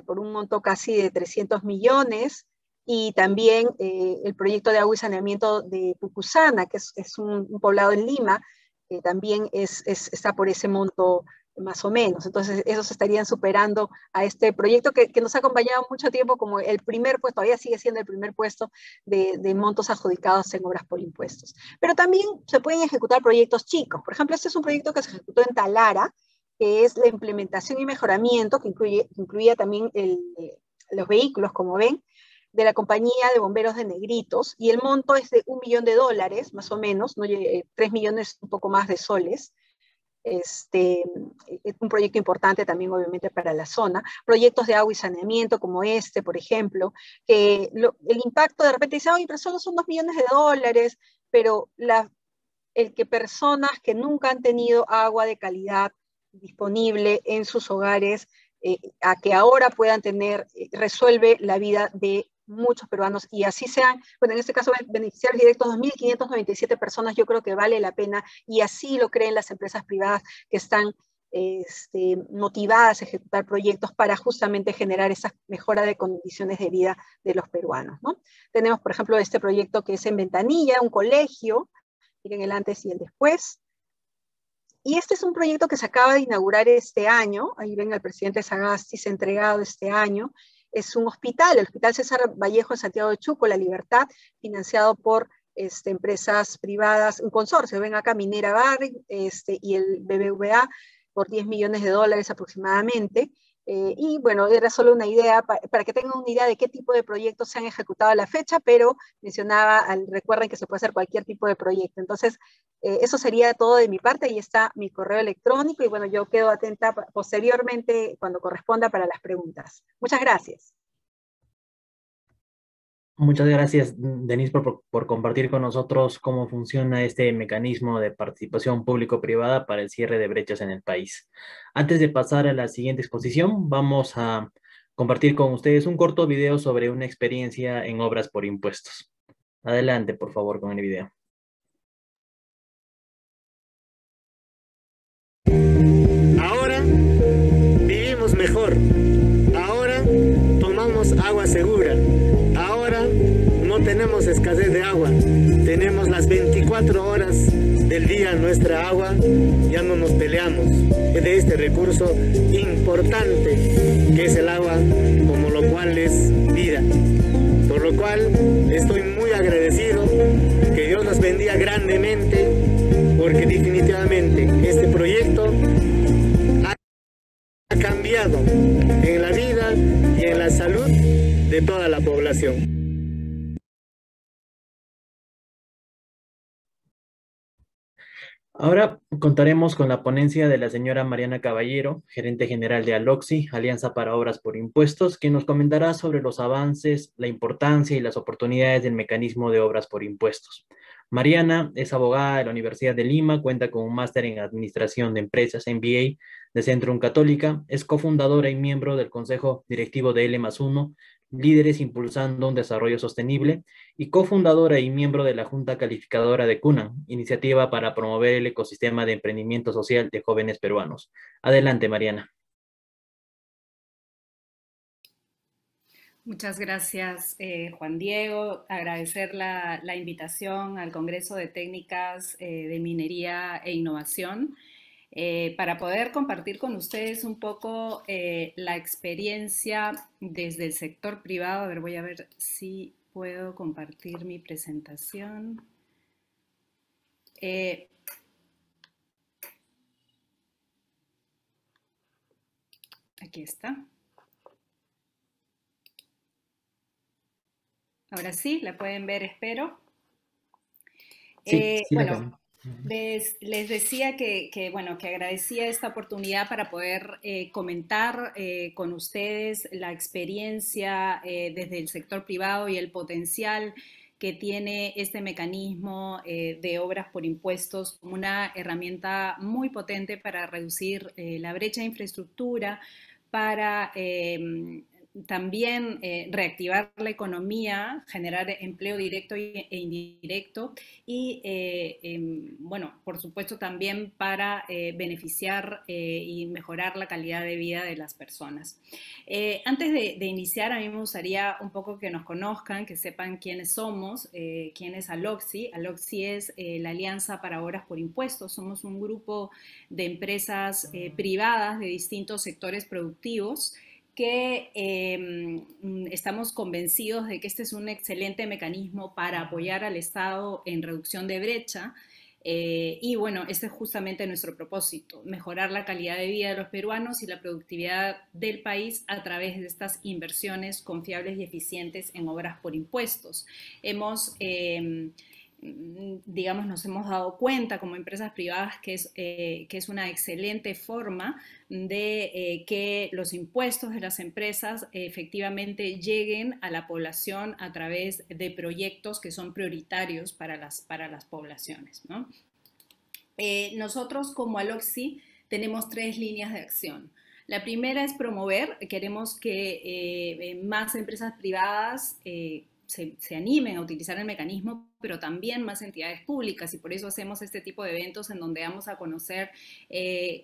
por un monto casi de 300 millones, y también el proyecto de agua y saneamiento de Pucusana, que es un poblado en Lima, que también está por ese monto más o menos. Entonces, esos estarían superando a este proyecto que nos ha acompañado mucho tiempo como el primer puesto, todavía sigue siendo el primer puesto de montos adjudicados en obras por impuestos. Pero también se pueden ejecutar proyectos chicos. Por ejemplo, este es un proyecto que se ejecutó en Talara, que es la implementación y mejoramiento, que incluía también los vehículos, como ven, de la compañía de bomberos de Negritos, y el monto es de $1 millón, más o menos, ¿no? 3 millones, un poco más de soles. Es un proyecto importante también obviamente para la zona, proyectos de agua y saneamiento como por ejemplo, que el impacto de repente dice, oye, pero solo son $2 millones, pero el que personas que nunca han tenido agua de calidad disponible en sus hogares, a que ahora puedan tener, resuelve la vida de muchos peruanos, y así sean, bueno, en este caso beneficiarios directos 2.597 personas, yo creo que vale la pena, y así lo creen las empresas privadas que están motivadas a ejecutar proyectos para justamente generar esa mejora de condiciones de vida de los peruanos, ¿no? Tenemos, por ejemplo, este proyecto que es en Ventanilla, un colegio, miren el antes y el después. Y este es un proyecto que se acaba de inaugurar este año, ahí ven al presidente Sagasti, se ha entregado este año. Es un hospital, el Hospital César Vallejo en Santiago de Chuco, La Libertad, financiado por empresas privadas, un consorcio, ven acá Minera Barrick y el BBVA, por $10 millones aproximadamente. Y bueno, era solo una idea para que tengan una idea de qué tipo de proyectos se han ejecutado a la fecha, pero recuerden que se puede hacer cualquier tipo de proyecto. Entonces, eso sería todo de mi parte. Ahí está mi correo electrónico y bueno, yo quedo atenta posteriormente cuando corresponda para las preguntas. Muchas gracias. Muchas gracias, Denise, por compartir con nosotros cómo funciona este mecanismo de participación público-privada para el cierre de brechas en el país. Antes de pasar a la siguiente exposición, vamos a compartir con ustedes un corto video sobre una experiencia en obras por impuestos. Adelante, por favor, con el video. Ahora vivimos mejor. Ahora tomamos agua segura. Ahora no tenemos escasez de agua. Tenemos las 24 horas del día nuestra agua. Ya no nos peleamos de este recurso importante que es el agua, como lo cual es vida. Por lo cual estoy muy agradecido. Que Dios los bendiga grandemente, porque definitivamente este proyecto ha cambiado en la vida y en la salud de toda la población. Ahora contaremos con la ponencia de la señora Mariana Caballero, gerente general de Aloxi, Alianza para Obras por Impuestos, quien nos comentará sobre los avances, la importancia y las oportunidades del mecanismo de obras por impuestos. Mariana es abogada de la Universidad de Lima, cuenta con un máster en Administración de Empresas, MBA, de Centrum Católica, es cofundadora y miembro del Consejo Directivo de L+1, Líderes Impulsando un Desarrollo Sostenible, y cofundadora y miembro de la Junta Calificadora de CUNA, iniciativa para promover el ecosistema de emprendimiento social de jóvenes peruanos. Adelante, Mariana. Muchas gracias, Juan Diego. Agradecer la invitación al Congreso de Técnicas de Minería e Innovación para poder compartir con ustedes un poco la experiencia desde el sector privado. A ver, voy a ver si puedo compartir mi presentación. Aquí está. Ahora sí, la pueden ver, espero. Sí, sí la Bueno, veo. les decía bueno, que agradecía esta oportunidad para poder comentar con ustedes la experiencia desde el sector privado y el potencial que tiene este mecanismo de obras por impuestos como una herramienta muy potente para reducir la brecha de infraestructura, para también reactivar la economía, generar empleo directo e indirecto y, bueno, por supuesto también para beneficiar y mejorar la calidad de vida de las personas. Antes de iniciar, a mí me gustaría un poco que nos conozcan, que sepan quiénes somos, quién es Aloxi. Aloxi es la Alianza para Obras por Impuestos. Somos un grupo de empresas privadas de distintos sectores productivos que estamos convencidos de que este es un excelente mecanismo para apoyar al Estado en reducción de brecha. Y bueno, este es justamente nuestro propósito, mejorar la calidad de vida de los peruanos y la productividad del país a través de estas inversiones confiables y eficientes en obras por impuestos. Digamos, nos hemos dado cuenta como empresas privadas que es una excelente forma de que los impuestos de las empresas efectivamente lleguen a la población a través de proyectos que son prioritarios para las poblaciones, ¿no? Nosotros como Aloxi tenemos 3 líneas de acción. La primera es promover, queremos que más empresas privadas se animen a utilizar el mecanismo, pero también más entidades públicas, y por eso hacemos este tipo de eventos en donde vamos a conocer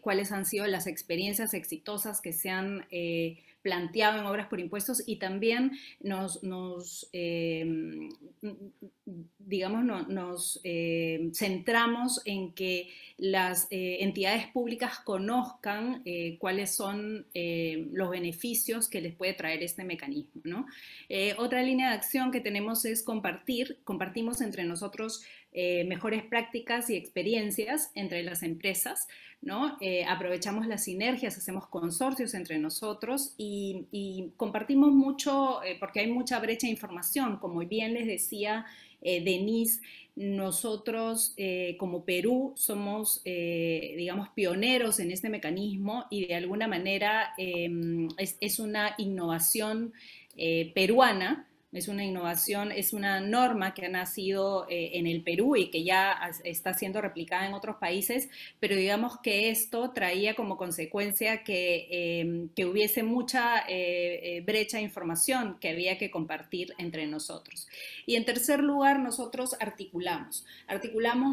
cuáles han sido las experiencias exitosas que se han planteado en obras por impuestos, y también nos centramos en que las entidades públicas conozcan cuáles son los beneficios que les puede traer este mecanismo, ¿no? Otra línea de acción que tenemos es compartimos entre nosotros mejores prácticas y experiencias entre las empresas, ¿no? Aprovechamos las sinergias, hacemos consorcios entre nosotros y compartimos mucho porque hay mucha brecha de información. Como bien les decía Denise, nosotros como Perú somos, digamos, pioneros en este mecanismo y de alguna manera es una innovación peruana. Es una innovación, es una norma que ha nacido en el Perú y que ya está siendo replicada en otros países, pero digamos que esto traía como consecuencia que hubiese mucha brecha de información que había que compartir entre nosotros. Y en tercer lugar, nosotros articulamos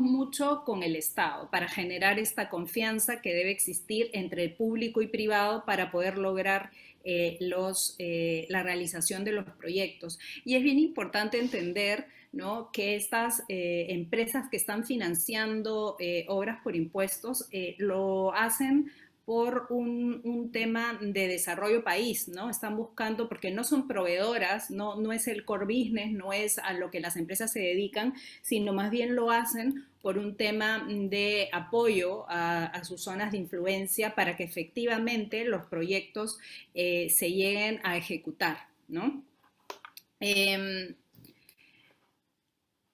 mucho con el Estado para generar esta confianza que debe existir entre el público y privado para poder lograr la realización de los proyectos. Y es bien importante entender, ¿no?, que estas empresas que están financiando obras por impuestos lo hacen por un tema de desarrollo país, ¿no? Están buscando, porque no son proveedoras, no es el core business, no es a lo que las empresas se dedican, sino más bien lo hacen por un tema de apoyo a sus zonas de influencia para que efectivamente los proyectos se lleguen a ejecutar, ¿no?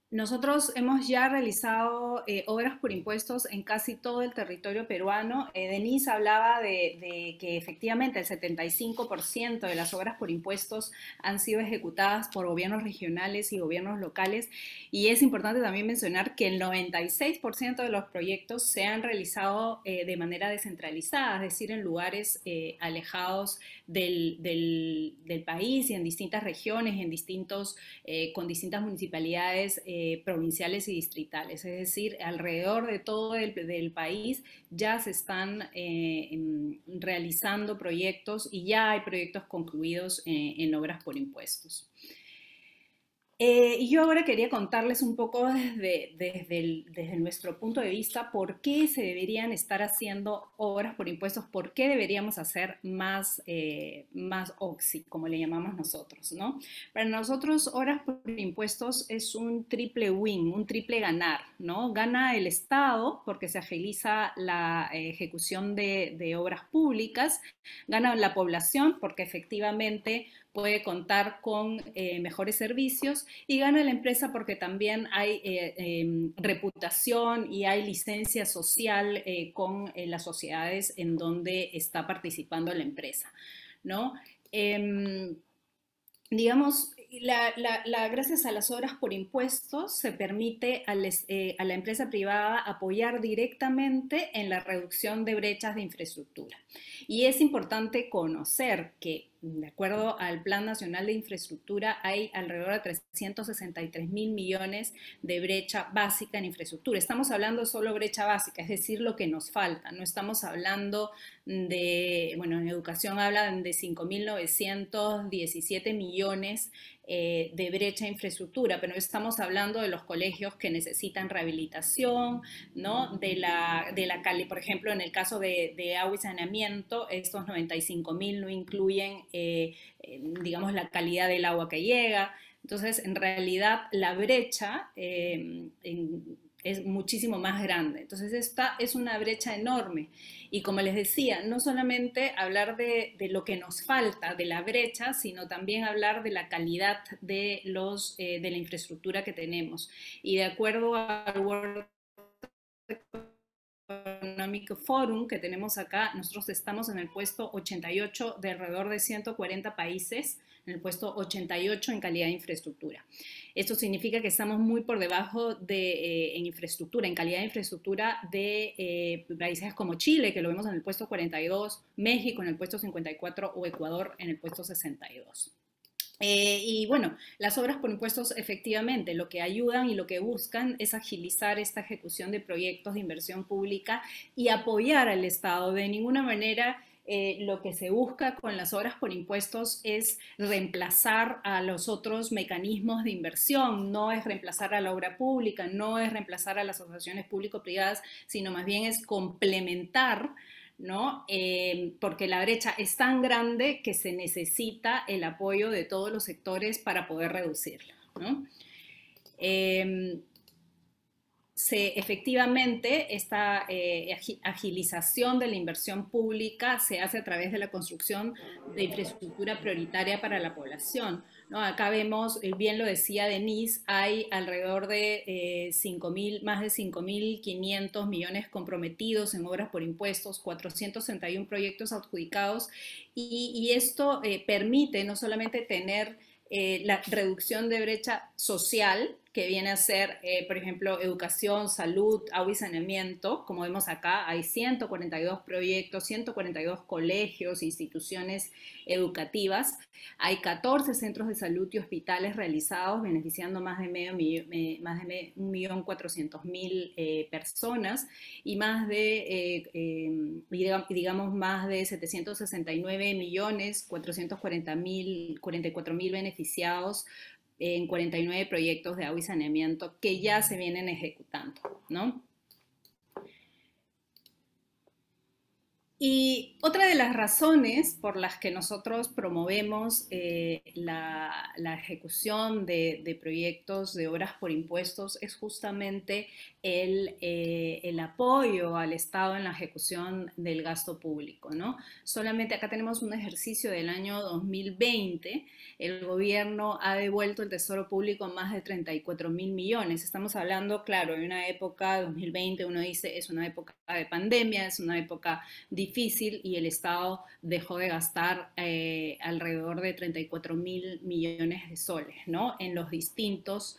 Nosotros hemos ya realizado obras por impuestos en casi todo el territorio peruano. Denise hablaba de que efectivamente el 75% de las obras por impuestos han sido ejecutadas por gobiernos regionales y gobiernos locales, y es importante también mencionar que el 96% de los proyectos se han realizado de manera descentralizada, es decir, en lugares alejados del país y en distintas regiones, con distintas municipalidades provinciales y distritales, es decir, alrededor de todo el país ya se están realizando proyectos y ya hay proyectos concluidos en obras por impuestos. Y yo ahora quería contarles un poco desde nuestro punto de vista por qué se deberían estar haciendo obras por impuestos, por qué deberíamos hacer más OXI, como le llamamos nosotros, ¿no? Para nosotros, obras por impuestos es un triple win, un triple ganar, ¿no? Gana el Estado porque se agiliza la ejecución de obras públicas, gana la población porque efectivamente puede contar con mejores servicios y gana la empresa porque también hay reputación y hay licencia social con las sociedades en donde está participando la empresa, ¿no? Digamos, gracias a las obras por impuestos se permite a la empresa privada apoyar directamente en la reducción de brechas de infraestructura. Y es importante conocer que, de acuerdo al Plan Nacional de Infraestructura, hay alrededor de 363.000 millones de brecha básica en infraestructura. Estamos hablando solo brecha básica, es decir, lo que nos falta. No estamos hablando bueno, en educación hablan de 5.917 millones de brecha de infraestructura, pero estamos hablando de los colegios que necesitan rehabilitación, ¿no? Por ejemplo, en el caso de agua y saneamiento, estos 95.000 no incluyen, digamos, la calidad del agua que llega. Entonces, en realidad, la brecha es muchísimo más grande. Entonces, esta es una brecha enorme. Y como les decía, no solamente hablar de lo que nos falta de la brecha, sino también hablar de la calidad de la infraestructura que tenemos. Y de acuerdo al World Economic Forum que tenemos acá, nosotros estamos en el puesto 88 de alrededor de 140 países, en el puesto 88 en calidad de infraestructura. Esto significa que estamos muy por debajo en infraestructura, en calidad de infraestructura de países como Chile, que lo vemos en el puesto 42, México en el puesto 54 o Ecuador en el puesto 62. Y bueno, las obras por impuestos efectivamente lo que ayudan y lo que buscan es agilizar esta ejecución de proyectos de inversión pública y apoyar al Estado. De ninguna manera lo que se busca con las obras por impuestos es reemplazar a los otros mecanismos de inversión, no es reemplazar a la obra pública, no es reemplazar a las asociaciones público-privadas, sino más bien es complementar, ¿no? Porque la brecha es tan grande que se necesita el apoyo de todos los sectores para poder reducirla, ¿no? Efectivamente, esta agilización de la inversión pública se hace a través de la construcción de infraestructura prioritaria para la población, ¿no? Acá vemos, bien lo decía Denise, hay alrededor de más de 5.500 millones comprometidos en obras por impuestos, 461 proyectos adjudicados, y esto permite no solamente tener la reducción de brecha social, que viene a ser, por ejemplo, educación, salud, agua y saneamiento. Como vemos acá, hay 142 proyectos, 142 colegios, instituciones educativas. Hay 14 centros de salud y hospitales realizados, beneficiando más de 1.400.000 personas y más de, digamos, más de 769.444.000 beneficiados en 49 proyectos de agua y saneamiento que ya se vienen ejecutando, ¿no? Y otra de las razones por las que nosotros promovemos la ejecución de proyectos de obras por impuestos es justamente el apoyo al Estado en la ejecución del gasto público, ¿no? Solamente acá tenemos un ejercicio del año 2020, el gobierno ha devuelto al Tesoro Público más de 34.000 millones. Estamos hablando, claro, de una época, 2020, uno dice, es una época de pandemia, es una época difícil y el Estado dejó de gastar alrededor de 34.000 millones de soles, ¿no? En los distintos,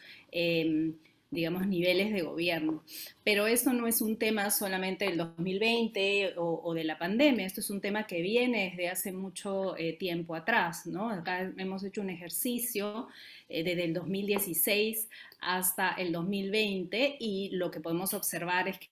digamos, niveles de gobierno. Pero eso no es un tema solamente del 2020 o de la pandemia, esto es un tema que viene desde hace mucho tiempo atrás, ¿no? Acá hemos hecho un ejercicio desde el 2016 hasta el 2020 y lo que podemos observar es que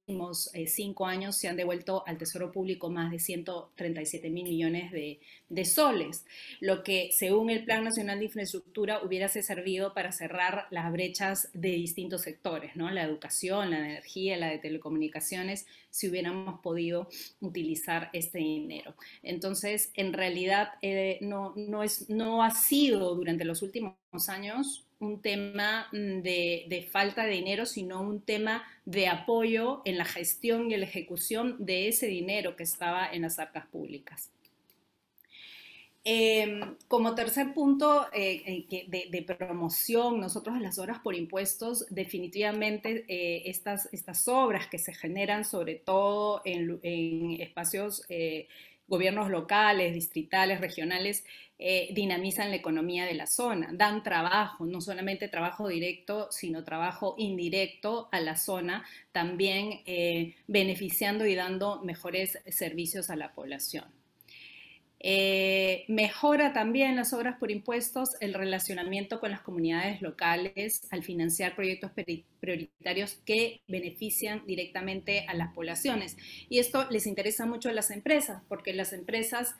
5 años se han devuelto al Tesoro Público más de 137.000 millones de soles, lo que según el Plan Nacional de Infraestructura hubiese servido para cerrar las brechas de distintos sectores, ¿no? La educación, la energía, la de telecomunicaciones, si hubiéramos podido utilizar este dinero. Entonces, en realidad, no ha sido durante los últimos años un tema de falta de dinero, sino un tema de apoyo en la gestión y la ejecución de ese dinero que estaba en las arcas públicas. Como tercer punto de promoción, nosotros las obras por impuestos, definitivamente estas obras que se generan sobre todo en espacios, gobiernos locales, distritales, regionales, dinamizan la economía de la zona, dan trabajo, no solamente trabajo directo, sino trabajo indirecto a la zona, también beneficiando y dando mejores servicios a la población. Mejora también las obras por impuestos el relacionamiento con las comunidades locales al financiar proyectos prioritarios que benefician directamente a las poblaciones. Y esto les interesa mucho a las empresas, porque las empresas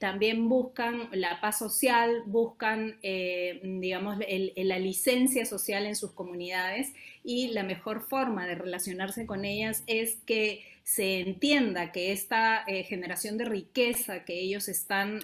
también buscan la paz social, buscan, digamos, la licencia social en sus comunidades, y la mejor forma de relacionarse con ellas es que se entienda que esta generación de riqueza que ellos están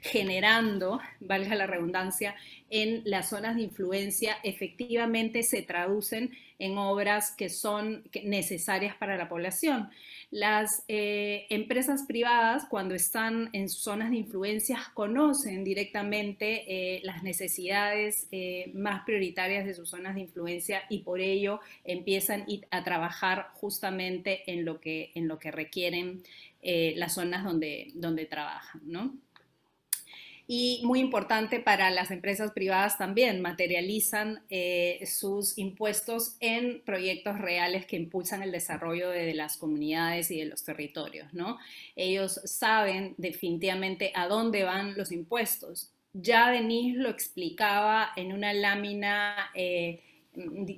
generando, valga la redundancia, en las zonas de influencia, efectivamente se traducen en obras que son necesarias para la población. Las empresas privadas, cuando están en zonas de influencia, conocen directamente las necesidades más prioritarias de sus zonas de influencia, y por ello empiezan a trabajar justamente en lo que requieren las zonas donde trabajan, ¿no? Y muy importante para las empresas privadas también, materializan sus impuestos en proyectos reales que impulsan el desarrollo de las comunidades y de los territorios, ¿no? Ellos saben definitivamente a dónde van los impuestos. Ya Denise lo explicaba en una lámina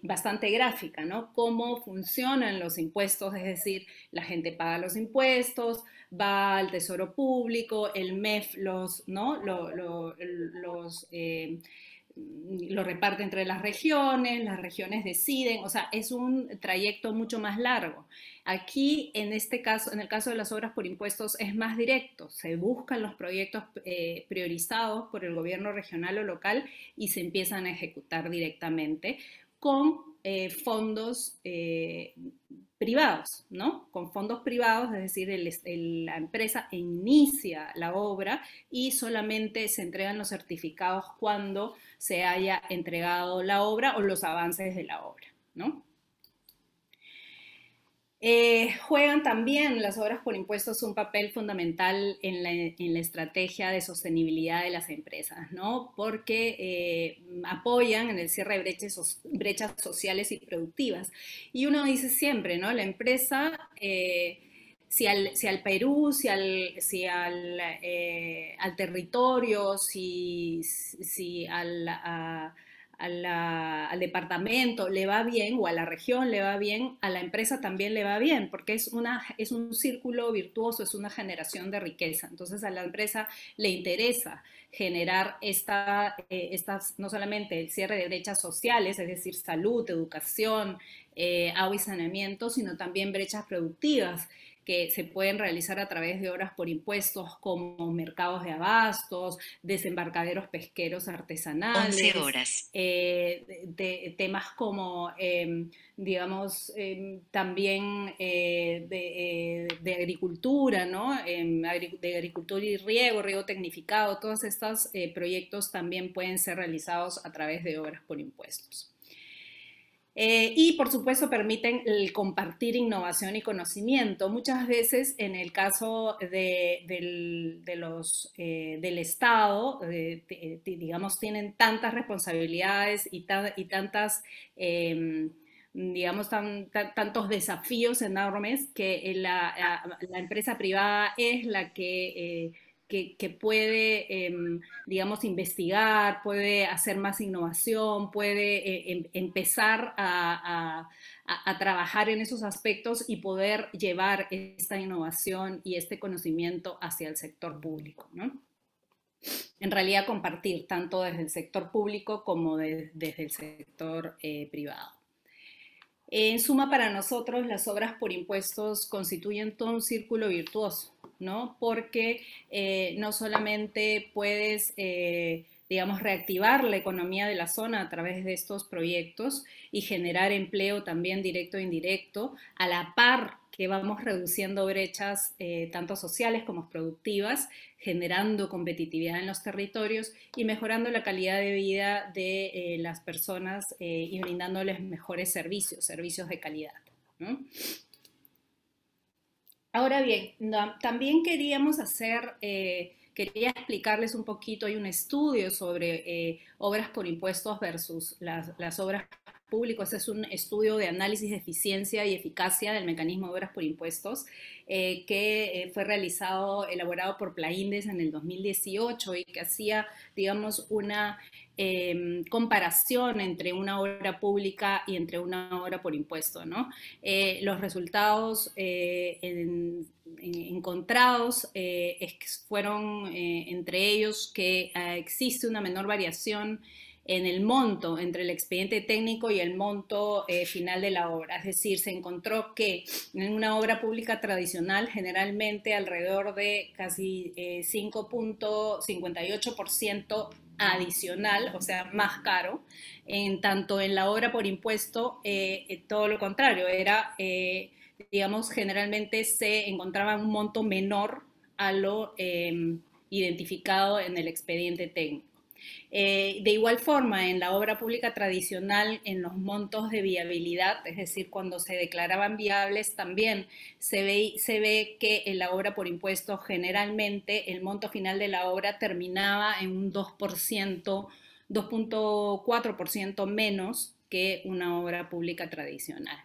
bastante gráfica, ¿no? Cómo funcionan los impuestos, es decir, la gente paga los impuestos, va al Tesoro Público, el MEF ¿no? Lo reparte entre las regiones deciden, o sea, es un trayecto mucho más largo. Aquí, en este caso, en el caso de las obras por impuestos, es más directo. Se buscan los proyectos priorizados por el gobierno regional o local y se empiezan a ejecutar directamente con fondos privados, ¿no? Con fondos privados, es decir, la empresa inicia la obra y solamente se entregan los certificados cuando se haya entregado la obra o los avances de la obra, ¿no? Juegan también las obras por impuestos un papel fundamental en la estrategia de sostenibilidad de las empresas, ¿no? Porque apoyan en el cierre de brechas sociales y productivas. Y uno dice siempre, ¿no? La empresa, si al Perú, si al territorio, si al departamento le va bien, o a la región le va bien, a la empresa también le va bien, porque es un círculo virtuoso, es una generación de riqueza. Entonces a la empresa le interesa generar no solamente el cierre de brechas sociales, es decir, salud, educación, agua y saneamiento, sino también brechas productivas que se pueden realizar a través de obras por impuestos, como mercados de abastos, desembarcaderos pesqueros artesanales. 11 horas. Temas como, digamos, también de agricultura, ¿no? De agricultura y riego tecnificado. Todos estos proyectos también pueden ser realizados a través de obras por impuestos. Y por supuesto permiten el compartir innovación y conocimiento. Muchas veces en el caso del Estado, digamos, tienen tantas responsabilidades y tantas, digamos, tantos desafíos enormes que la empresa privada es la que que puede, digamos, investigar, puede hacer más innovación, puede empezar a trabajar en esos aspectos y poder llevar esta innovación y este conocimiento hacia el sector público, ¿no? En realidad compartir tanto desde el sector público como desde el sector privado. En suma, para nosotros las obras por impuestos constituyen todo un círculo virtuoso, ¿no? Porque no solamente puedes, digamos, reactivar la economía de la zona a través de estos proyectos y generar empleo también directo e indirecto, a la par que vamos reduciendo brechas tanto sociales como productivas, generando competitividad en los territorios y mejorando la calidad de vida de las personas y brindándoles mejores servicios de calidad, ¿no? Ahora bien, también queríamos quería explicarles un poquito, hay un estudio sobre obras por impuestos versus las obras públicas. Es un estudio de análisis de eficiencia y eficacia del mecanismo de obras por impuestos que fue elaborado por Plaindes en el 2018 y que hacía, digamos, una comparación entre una obra pública y entre una obra por impuesto, ¿no? Los resultados encontrados fueron entre ellos que existe una menor variación en el monto entre el expediente técnico y el monto final de la obra. Es decir, se encontró que en una obra pública tradicional generalmente alrededor de casi 5.58% adicional, o sea, más caro, tanto en la obra por impuesto, todo lo contrario, era, digamos, generalmente se encontraba un monto menor a lo identificado en el expediente técnico. De igual forma, en la obra pública tradicional, en los montos de viabilidad, es decir, cuando se declaraban viables, también se ve que en la obra por impuestos generalmente el monto final de la obra terminaba en un 2.4% menos que una obra pública tradicional.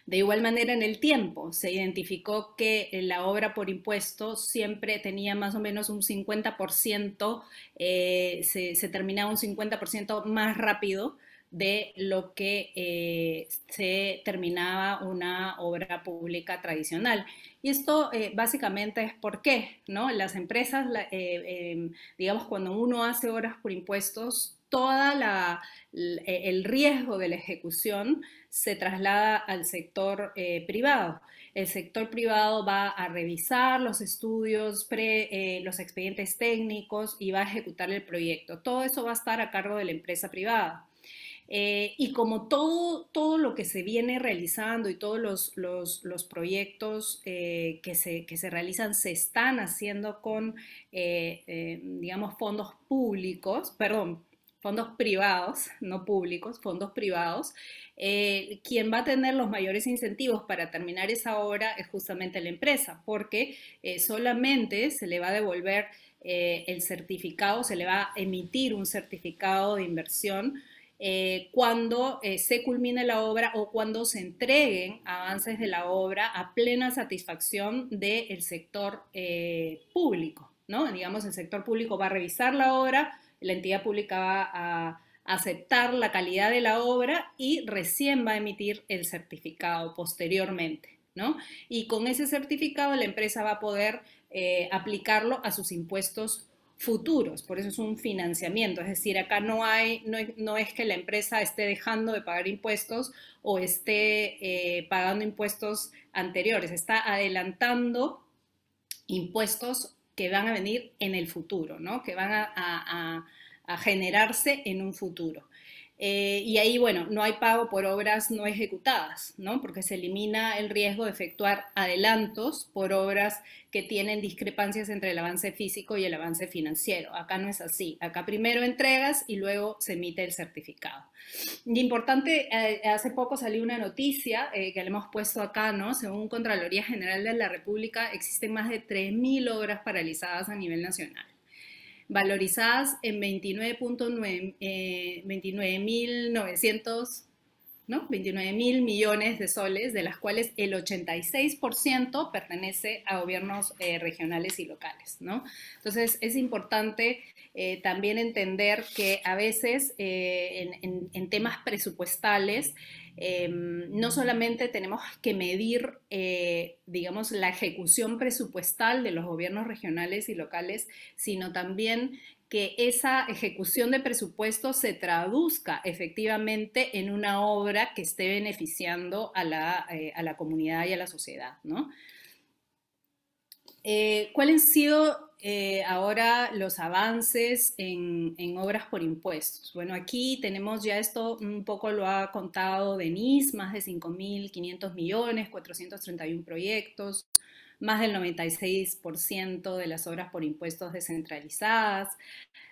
De igual manera, en el tiempo se identificó que la obra por impuesto siempre tenía más o menos un 50%, se terminaba un 50% más rápido de lo que se terminaba una obra pública tradicional. Y esto básicamente es por qué, ¿no? Las empresas, digamos, cuando uno hace obras por impuestos, el riesgo de la ejecución se traslada al sector privado. El sector privado va a revisar los estudios, los expedientes técnicos y va a ejecutar el proyecto. Todo eso va a estar a cargo de la empresa privada. Y como todo lo que se viene realizando y todos los proyectos que se realizan se están haciendo con, digamos, fondos privados, no públicos, fondos privados, quien va a tener los mayores incentivos para terminar esa obra es justamente la empresa, porque solamente se le va a devolver el certificado, se le va a emitir un certificado de inversión cuando se culmine la obra o cuando se entreguen avances de la obra a plena satisfacción del sector público, ¿no? Digamos, el sector público va a revisar la obra, la entidad pública va a aceptar la calidad de la obra y recién va a emitir el certificado posteriormente, ¿no? Y con ese certificado la empresa va a poder aplicarlo a sus impuestos futuros, por eso es un financiamiento, es decir, acá no es que la empresa esté dejando de pagar impuestos o esté pagando impuestos anteriores, está adelantando impuestos que van a venir en el futuro, ¿no? Que van a generarse en un futuro. Y ahí, bueno, no hay pago por obras no ejecutadas, ¿no? Porque se elimina el riesgo de efectuar adelantos por obras que tienen discrepancias entre el avance físico y el avance financiero. Acá no es así. Acá primero entregas y luego se emite el certificado. Y importante, hace poco salió una noticia que le hemos puesto acá, ¿no? Según Contraloría General de la República, existen más de 3.000 obras paralizadas a nivel nacional, valorizadas en 29.900 ¿no? 29.000 millones de soles, de las cuales el 86% pertenece a gobiernos regionales y locales, ¿no? Entonces, es importante también entender que a veces en temas presupuestales no solamente tenemos que medir, digamos, la ejecución presupuestal de los gobiernos regionales y locales, sino también que esa ejecución de presupuesto se traduzca efectivamente en una obra que esté beneficiando a la comunidad y a la sociedad, ¿no? ¿Cuáles han sido ahora los avances en obras por impuestos? Bueno, aquí tenemos ya esto, un poco lo ha contado Denise, más de 5.500 millones, 431 proyectos, más del 96% de las obras por impuestos descentralizadas.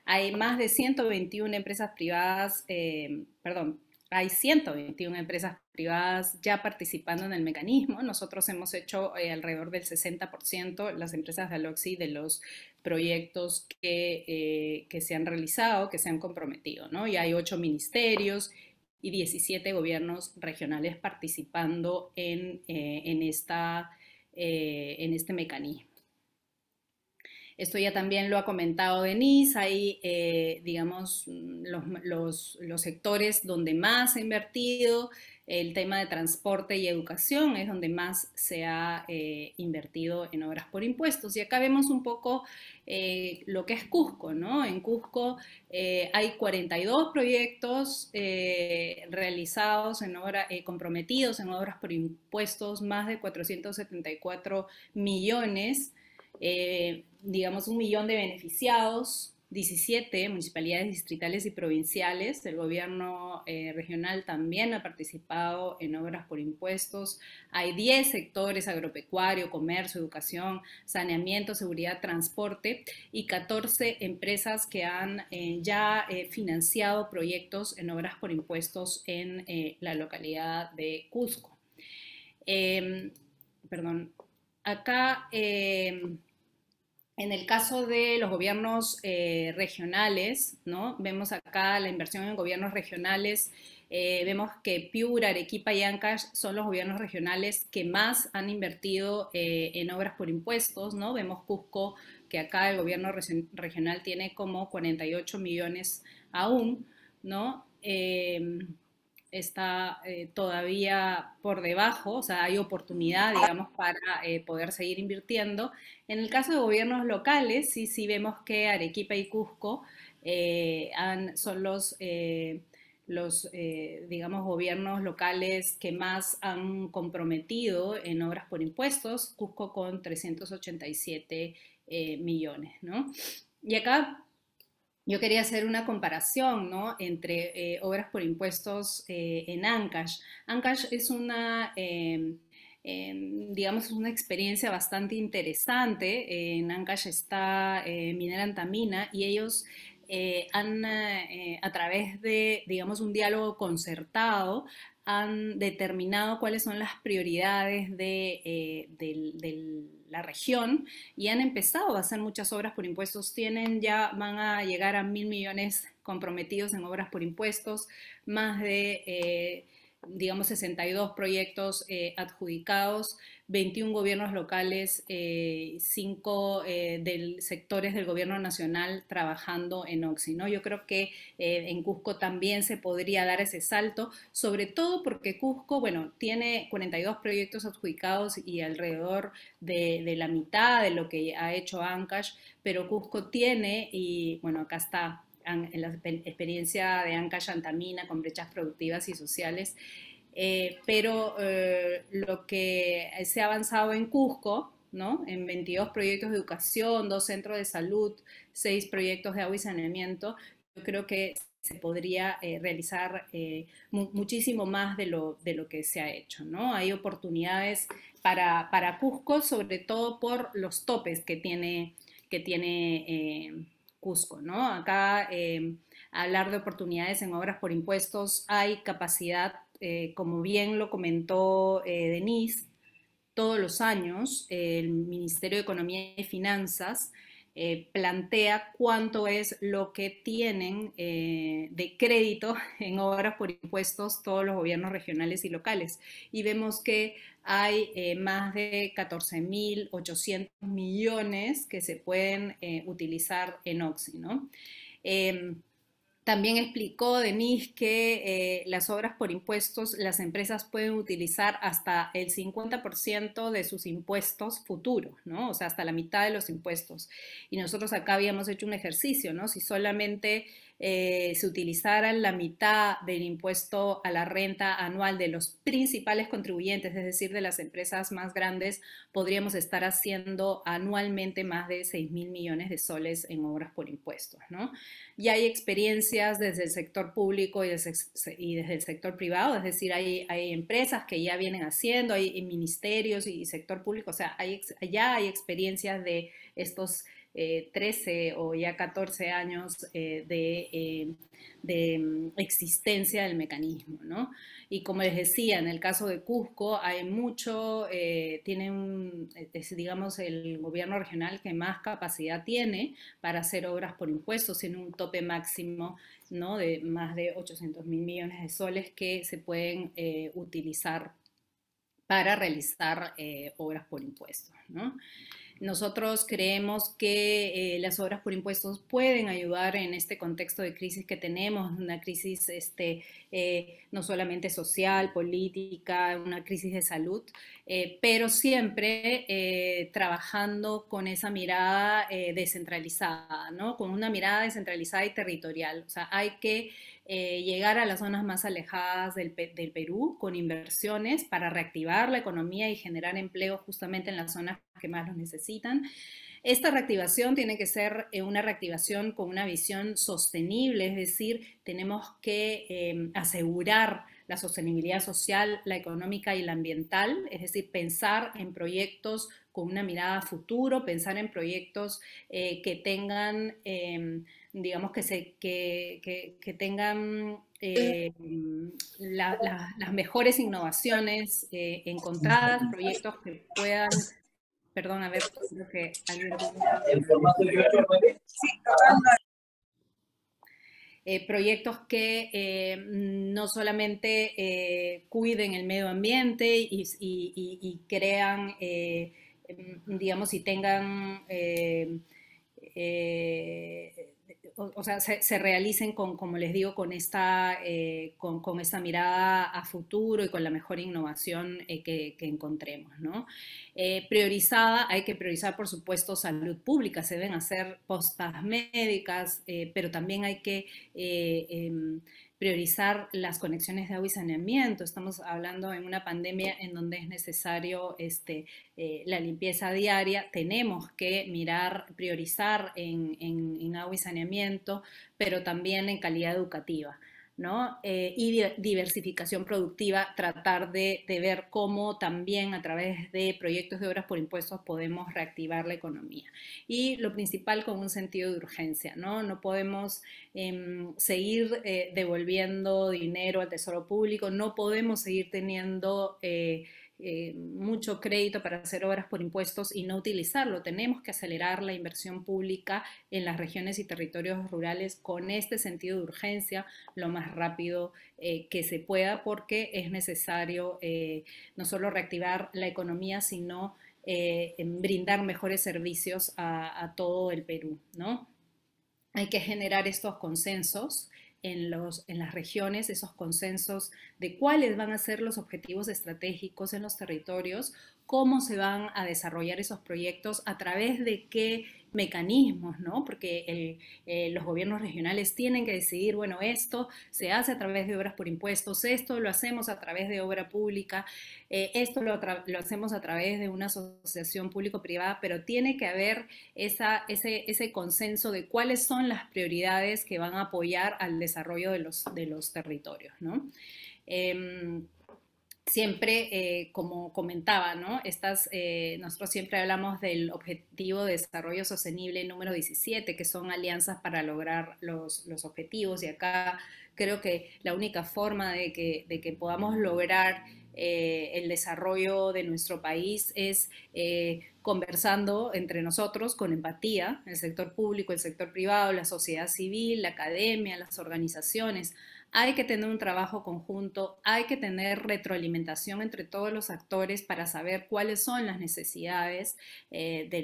Hay más de 121 empresas privadas, hay 121 empresas privadas ya participando en el mecanismo. Nosotros hemos hecho alrededor del 60%, las empresas de Aloxi, de los proyectos que se han realizado, que se han comprometido, ¿no? Y hay 8 ministerios y 17 gobiernos regionales participando en este mecanismo. Esto ya también lo ha comentado Denise, hay, digamos, los sectores donde más se ha invertido, el tema de transporte y educación es donde más se ha invertido en obras por impuestos. Y acá vemos un poco lo que es Cusco, ¿no? En Cusco hay 42 proyectos realizados en comprometidos en obras por impuestos, más de 474 millones. Digamos, 1 millón de beneficiados, 17 municipalidades distritales y provinciales. El gobierno regional también ha participado en obras por impuestos. Hay 10 sectores: agropecuario, comercio, educación, saneamiento, seguridad, transporte, y 14 empresas que han ya financiado proyectos en obras por impuestos en la localidad de Cusco. Acá en el caso de los gobiernos regionales, ¿no? Vemos acá la inversión en gobiernos regionales, vemos que Piura, Arequipa y Ancash son los gobiernos regionales que más han invertido en obras por impuestos, ¿no? Vemos Cusco, que acá el gobierno regional tiene como 48 millones aún, ¿no? Está todavía por debajo, o sea, hay oportunidad, digamos, para poder seguir invirtiendo. En el caso de gobiernos locales, sí vemos que Arequipa y Cusco son digamos, gobiernos locales que más han comprometido en obras por impuestos, Cusco con 387 millones, ¿no? Y acá yo quería hacer una comparación, ¿no?, entre obras por impuestos en Ancash. Ancash es digamos, una experiencia bastante interesante. En Ancash está Minera Antamina y ellos han, a través de, digamos, un diálogo concertado, han determinado cuáles son las prioridades de la región y han empezado a hacer muchas obras por impuestos. Van a llegar a 1.000 millones comprometidos en obras por impuestos, más de, digamos, 62 proyectos adjudicados, 21 gobiernos locales, 5 sectores del gobierno nacional trabajando en OXI, ¿no? Yo creo que en Cusco también se podría dar ese salto, sobre todo porque Cusco, bueno, tiene 42 proyectos adjudicados y alrededor de la mitad de lo que ha hecho Ancash, pero Cusco tiene, y bueno, acá está en la experiencia de Ancash Antamina con brechas productivas y sociales, pero lo que se ha avanzado en Cusco, ¿no?, en 22 proyectos de educación, 2 centros de salud, 6 proyectos de agua y saneamiento, yo creo que se podría realizar muchísimo más de lo que se ha hecho, ¿no? Hay oportunidades para Cusco, sobre todo por los topes que tiene Cusco, ¿no? Acá, hablar de oportunidades en obras por impuestos, hay capacidad, como bien lo comentó Denise, todos los años el Ministerio de Economía y Finanzas plantea cuánto es lo que tienen de crédito en obras por impuestos todos los gobiernos regionales y locales. Y vemos que hay más de 14.800 millones que se pueden utilizar en OXI, ¿no? También explicó Denise que las obras por impuestos, las empresas pueden utilizar hasta el 50% de sus impuestos futuros, ¿no? O sea, hasta la mitad de los impuestos. Y nosotros acá habíamos hecho un ejercicio, ¿no? Si solamente se utilizara la mitad del impuesto a la renta anual de los principales contribuyentes, es decir, de las empresas más grandes, podríamos estar haciendo anualmente más de 6.000 millones de soles en obras por impuestos, ¿no? Y hay experiencias desde el sector público y desde el sector privado, es decir, hay empresas que ya vienen haciendo, hay ministerios y sector público, o sea, ya hay experiencias de estos 13 o ya 14 años de existencia del mecanismo, ¿no? Y como les decía, en el caso de Cusco hay mucho, digamos, el gobierno regional que más capacidad tiene para hacer obras por impuestos, tiene un tope máximo, ¿no? De más de 800.000 millones de soles que se pueden utilizar para realizar obras por impuestos, ¿no? Nosotros creemos que las obras por impuestos pueden ayudar en este contexto de crisis que tenemos, una crisis no solamente social, política, una crisis de salud, pero siempre trabajando con esa mirada descentralizada, ¿no? Con una mirada descentralizada y territorial. O sea, hay que llegar a las zonas más alejadas del Perú con inversiones para reactivar la economía y generar empleo justamente en las zonas que más los necesitan. Esta reactivación tiene que ser una reactivación con una visión sostenible, es decir, tenemos que asegurar la sostenibilidad social, la económica y la ambiental, es decir, pensar en proyectos con una mirada a futuro, pensar en proyectos que tengan, digamos, que tengan las mejores innovaciones encontradas, proyectos que puedan. Perdón, a ver, creo que alguien... proyectos que no solamente cuiden el medio ambiente y crean, digamos, y tengan, o sea, se realicen con, como les digo, con esta mirada a futuro y con la mejor innovación que encontremos, ¿no? Priorizada, hay que priorizar, por supuesto, salud pública, se deben hacer postas médicas, pero también hay que priorizar las conexiones de agua y saneamiento. Estamos hablando en una pandemia en donde es necesario la limpieza diaria. Tenemos que priorizar en agua y saneamiento, pero también en calidad educativa, ¿no? Y diversificación productiva, tratar de ver cómo también a través de proyectos de obras por impuestos podemos reactivar la economía. Y lo principal con un sentido de urgencia, ¿no? No podemos seguir devolviendo dinero al Tesoro Público, no podemos seguir teniendo mucho crédito para hacer obras por impuestos y no utilizarlo. Tenemos que acelerar la inversión pública en las regiones y territorios rurales con este sentido de urgencia lo más rápido que se pueda, porque es necesario no solo reactivar la economía, sino brindar mejores servicios a todo el Perú, ¿no? Hay que generar estos consensos en las regiones, esos consensos de cuáles van a ser los objetivos estratégicos en los territorios, cómo se van a desarrollar esos proyectos, a través de qué mecanismos, ¿no? Porque los gobiernos regionales tienen que decidir, bueno, esto se hace a través de obras por impuestos, esto lo hacemos a través de obra pública, esto lo hacemos a través de una asociación público-privada, pero tiene que haber ese consenso de cuáles son las prioridades que van a apoyar al desarrollo de los territorios, ¿no? siempre, como comentaba, ¿no? Nosotros siempre hablamos del Objetivo de Desarrollo Sostenible número 17, que son alianzas para lograr los objetivos, y acá creo que la única forma de que podamos lograr el desarrollo de nuestro país es conversando entre nosotros con empatía, el sector público, el sector privado, la sociedad civil, la academia, las organizaciones. Hay que tener un trabajo conjunto, hay que tener retroalimentación entre todos los actores para saber cuáles son las necesidades de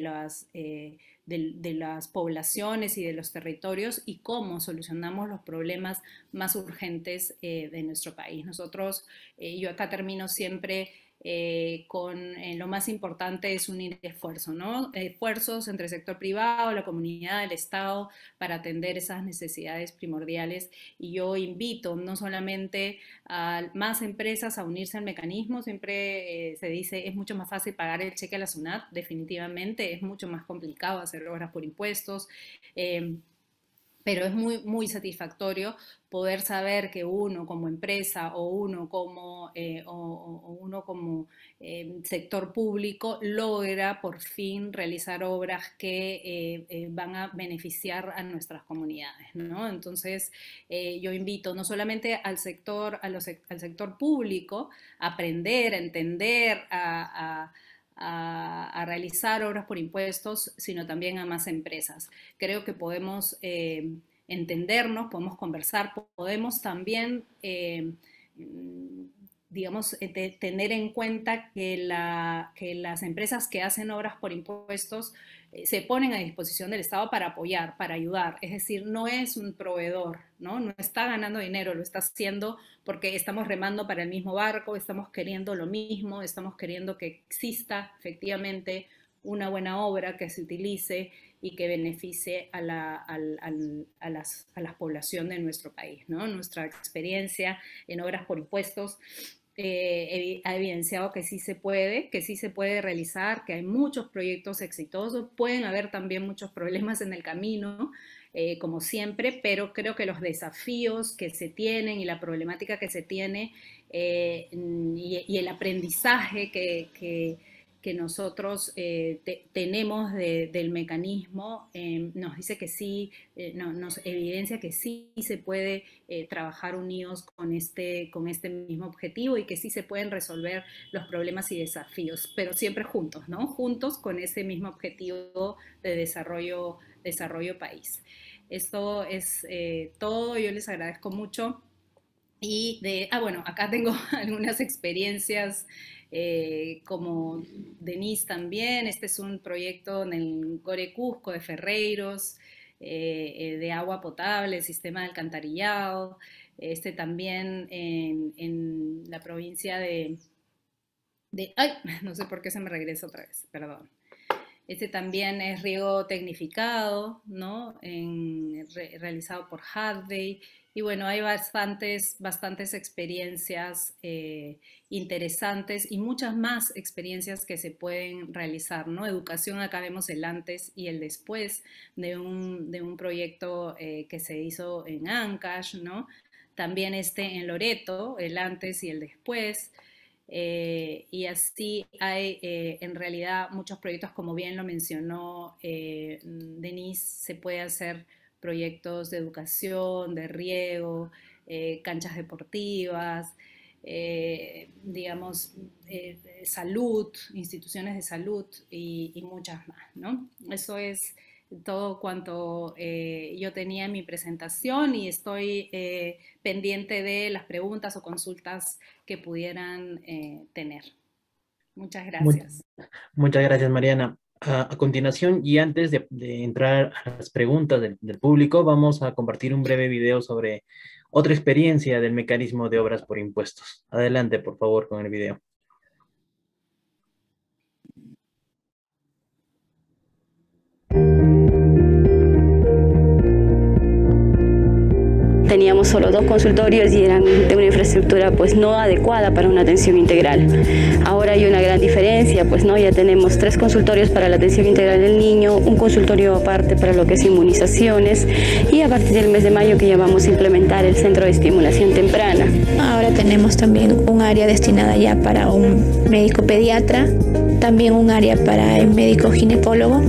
las poblaciones y de los territorios y cómo solucionamos los problemas más urgentes de nuestro país. Yo acá termino siempre con lo más importante es unir esfuerzos, ¿no? Esfuerzos entre el sector privado, la comunidad, el Estado, para atender esas necesidades primordiales. Y yo invito no solamente a más empresas a unirse al mecanismo, siempre se dice es mucho más fácil pagar el cheque a la SUNAT, definitivamente es mucho más complicado hacer obras por impuestos, pero es muy, muy satisfactorio poder saber que uno como empresa o uno como sector público logra por fin realizar obras que van a beneficiar a nuestras comunidades, ¿no? Entonces, yo invito no solamente al sector público a aprender, a entender, a realizar obras por impuestos, sino también a más empresas. Creo que podemos entendernos, podemos conversar, podemos también, tener en cuenta que las empresas que hacen obras por impuestos se ponen a disposición del Estado para apoyar, para ayudar. Es decir, no es un proveedor, ¿no? No está ganando dinero, lo está haciendo porque estamos remando para el mismo barco, estamos queriendo lo mismo, estamos queriendo que exista efectivamente una buena obra que se utilice y que beneficie a la población de nuestro país, ¿no? Nuestra experiencia en obras por impuestos ha evidenciado que sí se puede realizar, que hay muchos proyectos exitosos, pueden haber también muchos problemas en el camino, como siempre, pero creo que los desafíos que se tienen y la problemática que se tiene y el aprendizaje que nosotros tenemos del mecanismo nos dice que sí, nos evidencia que sí se puede trabajar unidos con este mismo objetivo y que sí se pueden resolver los problemas y desafíos, pero siempre juntos, ¿no? Juntos con ese mismo objetivo de desarrollo país. Esto es todo, yo les agradezco mucho. Y bueno, acá tengo algunas experiencias como Denise también. Este es un proyecto en el Gore Cusco de Ferreiros, de agua potable, sistema de alcantarillado. Este también en la provincia ay, no sé por qué se me regresa otra vez, perdón. Este también es riego tecnificado, ¿no? Realizado por Hadley. Y bueno, hay bastantes experiencias interesantes y muchas más experiencias que se pueden realizar, ¿no? Educación, acá vemos el antes y el después de un proyecto que se hizo en Ancash, ¿no? También en Loreto, el antes y el después. Y así hay en realidad muchos proyectos, como bien lo mencionó Denise, se puede hacer proyectos de educación, de riego, canchas deportivas, salud, instituciones de salud y muchas más, ¿no? Eso es todo cuanto yo tenía en mi presentación y estoy pendiente de las preguntas o consultas que pudieran tener. Muchas gracias. Muchas gracias, Mariana. A continuación, y antes de entrar a las preguntas del público, vamos a compartir un breve video sobre otra experiencia del mecanismo de obras por impuestos. Adelante, por favor, con el video. Teníamos solo 2 consultorios y eran de una infraestructura pues no adecuada para una atención integral. Ahora hay una gran diferencia, pues no, ya tenemos 3 consultorios para la atención integral del niño, un consultorio aparte para lo que es inmunizaciones y a partir del mes de mayo que ya vamos a implementar el centro de estimulación temprana. Ahora tenemos tenemos también un área destinada ya para un médico pediatra, también un área para el médico ginecólogo.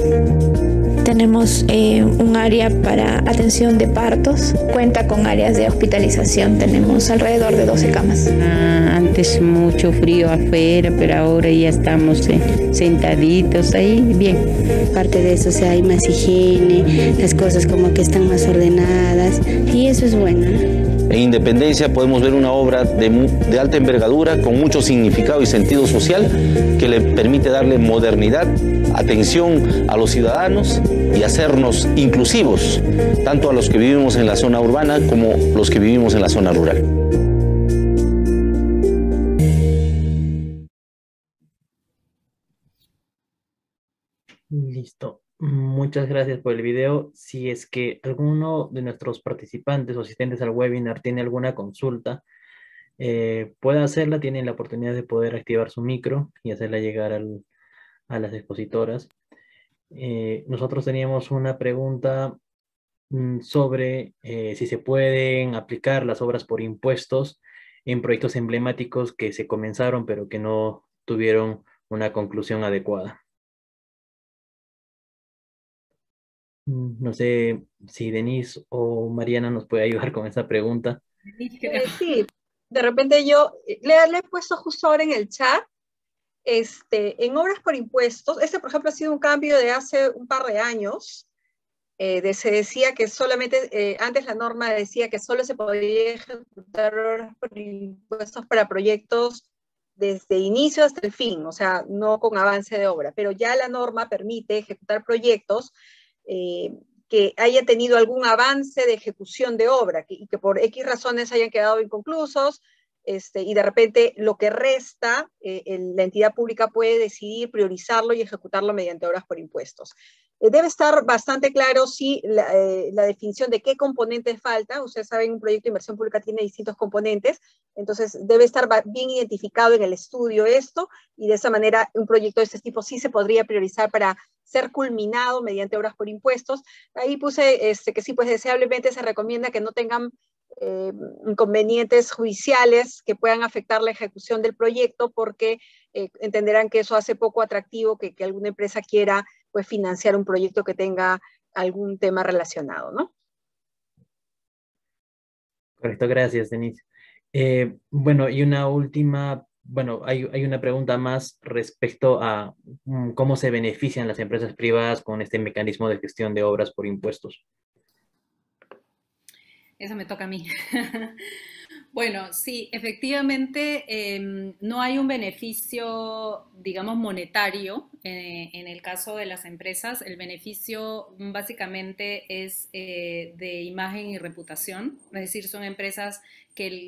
Tenemos un área para atención de partos, cuenta con áreas de hospitalización, tenemos alrededor de 12 camas. Antes mucho frío afuera, pero ahora ya estamos sentaditos ahí, bien. Aparte de eso, hay más higiene, las cosas como que están más ordenadas y eso es bueno, ¿no? En Independencia podemos ver una obra de alta envergadura con mucho significado y sentido social que le permite darle modernidad, atención a los ciudadanos y hacernos inclusivos, tanto a los que vivimos en la zona urbana como los que vivimos en la zona rural. Listo. Muchas gracias por el video. Si es que alguno de nuestros participantes o asistentes al webinar tiene alguna consulta, puede hacerla. Tienen la oportunidad de poder activar su micro y hacerla llegar a las expositoras. Nosotros teníamos una pregunta sobre si se pueden aplicar las obras por impuestos en proyectos emblemáticos que se comenzaron pero que no tuvieron una conclusión adecuada. No sé si Denise o Mariana nos puede ayudar con esa pregunta. Sí, de repente yo le he puesto justo ahora en el chat, en obras por impuestos, por ejemplo ha sido un cambio de hace un par de años, se decía que solamente, antes la norma decía que solo se podía ejecutar obras por impuestos para proyectos desde inicio hasta el fin, o sea, no con avance de obra, pero ya la norma permite ejecutar proyectos que haya tenido algún avance de ejecución de obra y que por X razones hayan quedado inconclusos, y de repente lo que resta, la entidad pública puede decidir priorizarlo y ejecutarlo mediante obras por impuestos. Debe estar bastante claro si la definición de qué componentes falta. Ustedes saben, un proyecto de inversión pública tiene distintos componentes, entonces debe estar bien identificado en el estudio esto, y de esa manera un proyecto de este tipo sí se podría priorizar para ser culminado mediante obras por impuestos. Ahí puse que sí, pues deseablemente se recomienda que no tengan inconvenientes judiciales que puedan afectar la ejecución del proyecto, porque entenderán que eso hace poco atractivo que alguna empresa quiera pues financiar un proyecto que tenga algún tema relacionado, ¿no? Correcto, gracias, Denise. Bueno, y una última, bueno, hay una pregunta más respecto a cómo se benefician las empresas privadas con este mecanismo de gestión de obras por impuestos. Eso me toca a mí. Bueno, sí, efectivamente no hay un beneficio, digamos, monetario en el caso de las empresas. El beneficio básicamente es de imagen y reputación, es decir, son empresas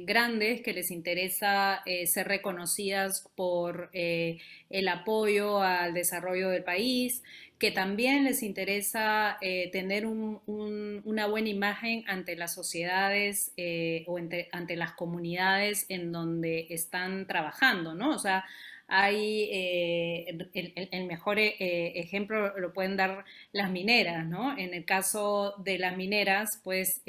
grandes que les interesa ser reconocidas por el apoyo al desarrollo del país, que también les interesa tener una buena imagen ante las sociedades o ante las comunidades en donde están trabajando, ¿no? O sea, hay el mejor ejemplo lo pueden dar las mineras, ¿no? En el caso de las mineras, pues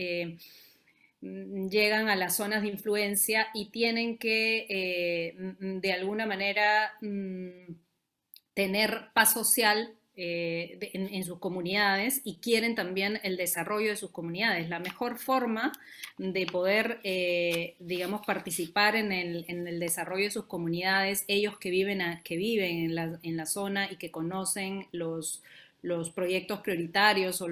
llegan a las zonas de influencia y tienen que de alguna manera tener paz social en sus comunidades, y quieren también el desarrollo de sus comunidades. La mejor forma de poder, digamos, participar en el desarrollo de sus comunidades, ellos que viven en la zona y que conocen los proyectos prioritarios o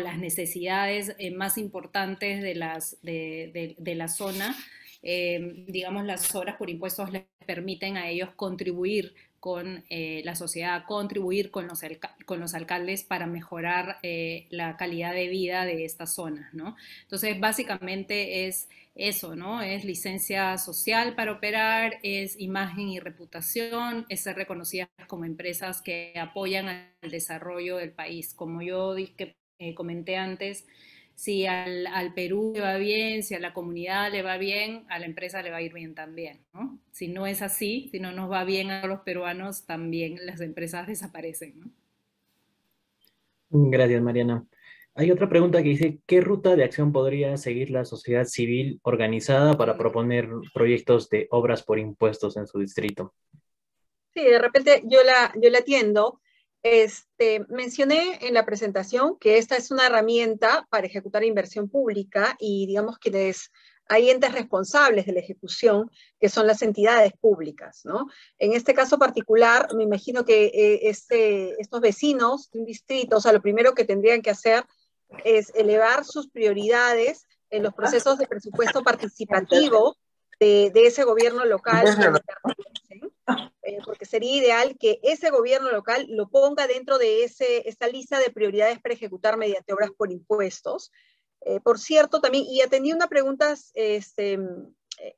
las necesidades más importantes de la zona, digamos, las obras por impuestos les permiten a ellos contribuir con la sociedad, contribuir con los alcaldes para mejorar la calidad de vida de estas zonas, ¿no? Entonces, básicamente es eso, ¿no? Es licencia social para operar, es imagen y reputación, es ser reconocidas como empresas que apoyan al desarrollo del país. Como yo comenté antes, si al Perú le va bien, si a la comunidad le va bien, a la empresa le va a ir bien también, ¿no? Si no es así, si no nos va bien a los peruanos, también las empresas desaparecen, ¿no? Gracias, Mariana. Hay otra pregunta que dice, ¿qué ruta de acción podría seguir la sociedad civil organizada para proponer proyectos de obras por impuestos en su distrito? Sí, de repente yo la atiendo. Mencioné en la presentación que esta es una herramienta para ejecutar inversión pública y digamos que hay entes responsables de la ejecución, que son las entidades públicas, ¿no? En este caso particular, me imagino que estos vecinos de un distrito, o sea, lo primero que tendrían que hacer es elevar sus prioridades en los procesos de presupuesto participativo de ese gobierno local donde pertenecen, porque sería ideal que ese gobierno local lo ponga dentro de esta lista de prioridades para ejecutar mediante obras por impuestos. Por cierto, también, y atendí una pregunta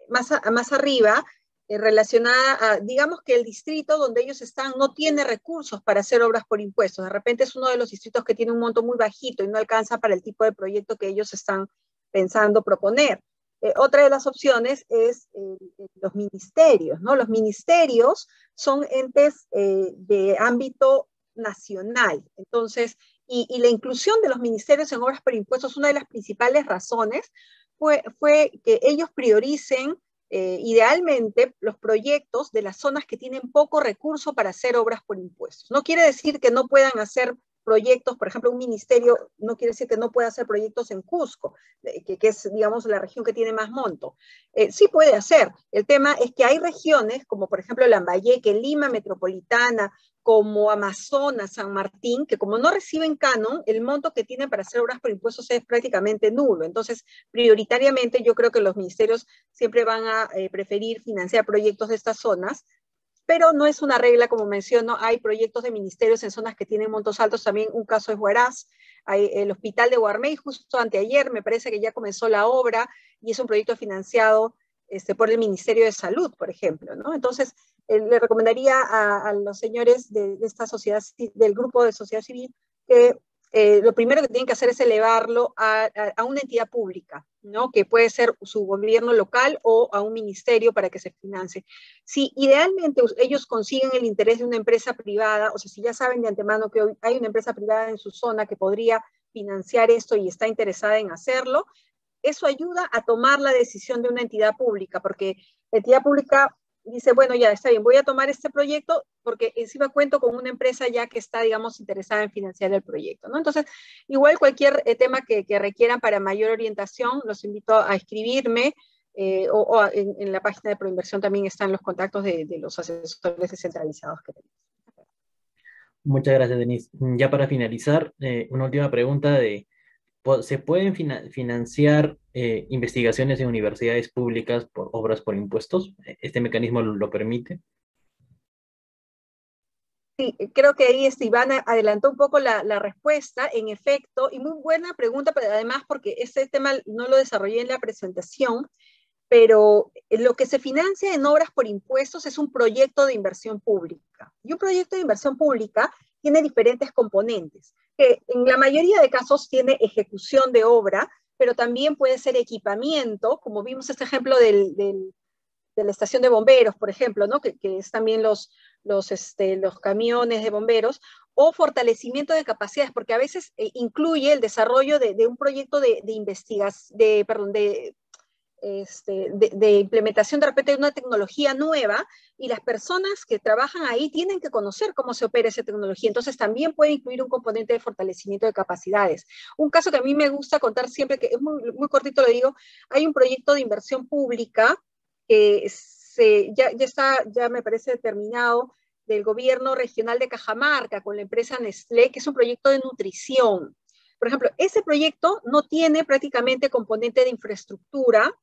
más arriba, relacionada a, digamos que el distrito donde ellos están no tiene recursos para hacer obras por impuestos. De repente es uno de los distritos que tiene un monto muy bajito y no alcanza para el tipo de proyecto que ellos están pensando proponer. Otra de las opciones es los ministerios, ¿no? Los ministerios son entes de ámbito nacional. Entonces, y la inclusión de los ministerios en obras por impuestos, una de las principales razones fue que ellos prioricen idealmente los proyectos de las zonas que tienen poco recurso para hacer obras por impuestos. No quiere decir que no puedan hacer proyectos, por ejemplo, un ministerio no quiere decir que no pueda hacer proyectos en Cusco, que es, digamos, la región que tiene más monto. Sí puede hacer. El tema es que hay regiones, como por ejemplo Lambayeque, Lima Metropolitana, como Amazonas, San Martín, que como no reciben canon, el monto que tienen para hacer obras por impuestos es prácticamente nulo. Entonces, prioritariamente yo creo que los ministerios siempre van a preferir financiar proyectos de estas zonas, pero no es una regla, como menciono, hay proyectos de ministerios en zonas que tienen montos altos, también un caso es Huaraz, hay el hospital de Huarmey, justo anteayer me parece que ya comenzó la obra, y es un proyecto financiado por el Ministerio de Salud, por ejemplo, ¿no? Entonces, le recomendaría a los señores de esta sociedad, del grupo de sociedad civil, que lo primero que tienen que hacer es elevarlo a una entidad pública, ¿no? Que puede ser su gobierno local o a un ministerio para que se financie. Si idealmente ellos consiguen el interés de una empresa privada, o sea, si ya saben de antemano que hoy hay una empresa privada en su zona que podría financiar esto y está interesada en hacerlo, eso ayuda a tomar la decisión de una entidad pública, porque la entidad pública dice, bueno, ya está bien, voy a tomar este proyecto porque encima cuento con una empresa ya que está, digamos, interesada en financiar el proyecto, ¿no? Entonces, igual cualquier tema que requieran para mayor orientación, los invito a escribirme, o en la página de Proinversión también están los contactos de los asesores descentralizados que tenemos. Muchas gracias, Denise. Ya para finalizar, una última pregunta ¿se pueden financiar investigaciones en universidades públicas por obras por impuestos? ¿Este mecanismo lo permite? Sí, creo que ahí Iván adelantó un poco la respuesta, en efecto, y muy buena pregunta, pero además porque este tema no lo desarrollé en la presentación, pero lo que se financia en obras por impuestos es un proyecto de inversión pública. Y un proyecto de inversión pública tiene diferentes componentes, que en la mayoría de casos tiene ejecución de obra, pero también puede ser equipamiento, como vimos este ejemplo de la estación de bomberos, por ejemplo, ¿no? que es también los camiones de bomberos, o fortalecimiento de capacidades, porque a veces incluye el desarrollo de un proyecto de investigación, de implementación de repente de una tecnología nueva, y las personas que trabajan ahí tienen que conocer cómo se opera esa tecnología, entonces también puede incluir un componente de fortalecimiento de capacidades. Un caso que a mí me gusta contar siempre, que es muy, muy cortito, lo digo, hay un proyecto de inversión pública que ya me parece terminado, del gobierno regional de Cajamarca con la empresa Nestlé, que es un proyecto de nutrición. Por ejemplo, ese proyecto no tiene prácticamente componente de infraestructura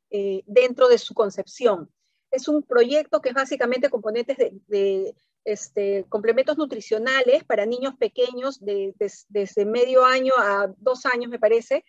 dentro de su concepción. Es un proyecto que es básicamente componentes de complementos nutricionales para niños pequeños desde medio año a 2 años, me parece,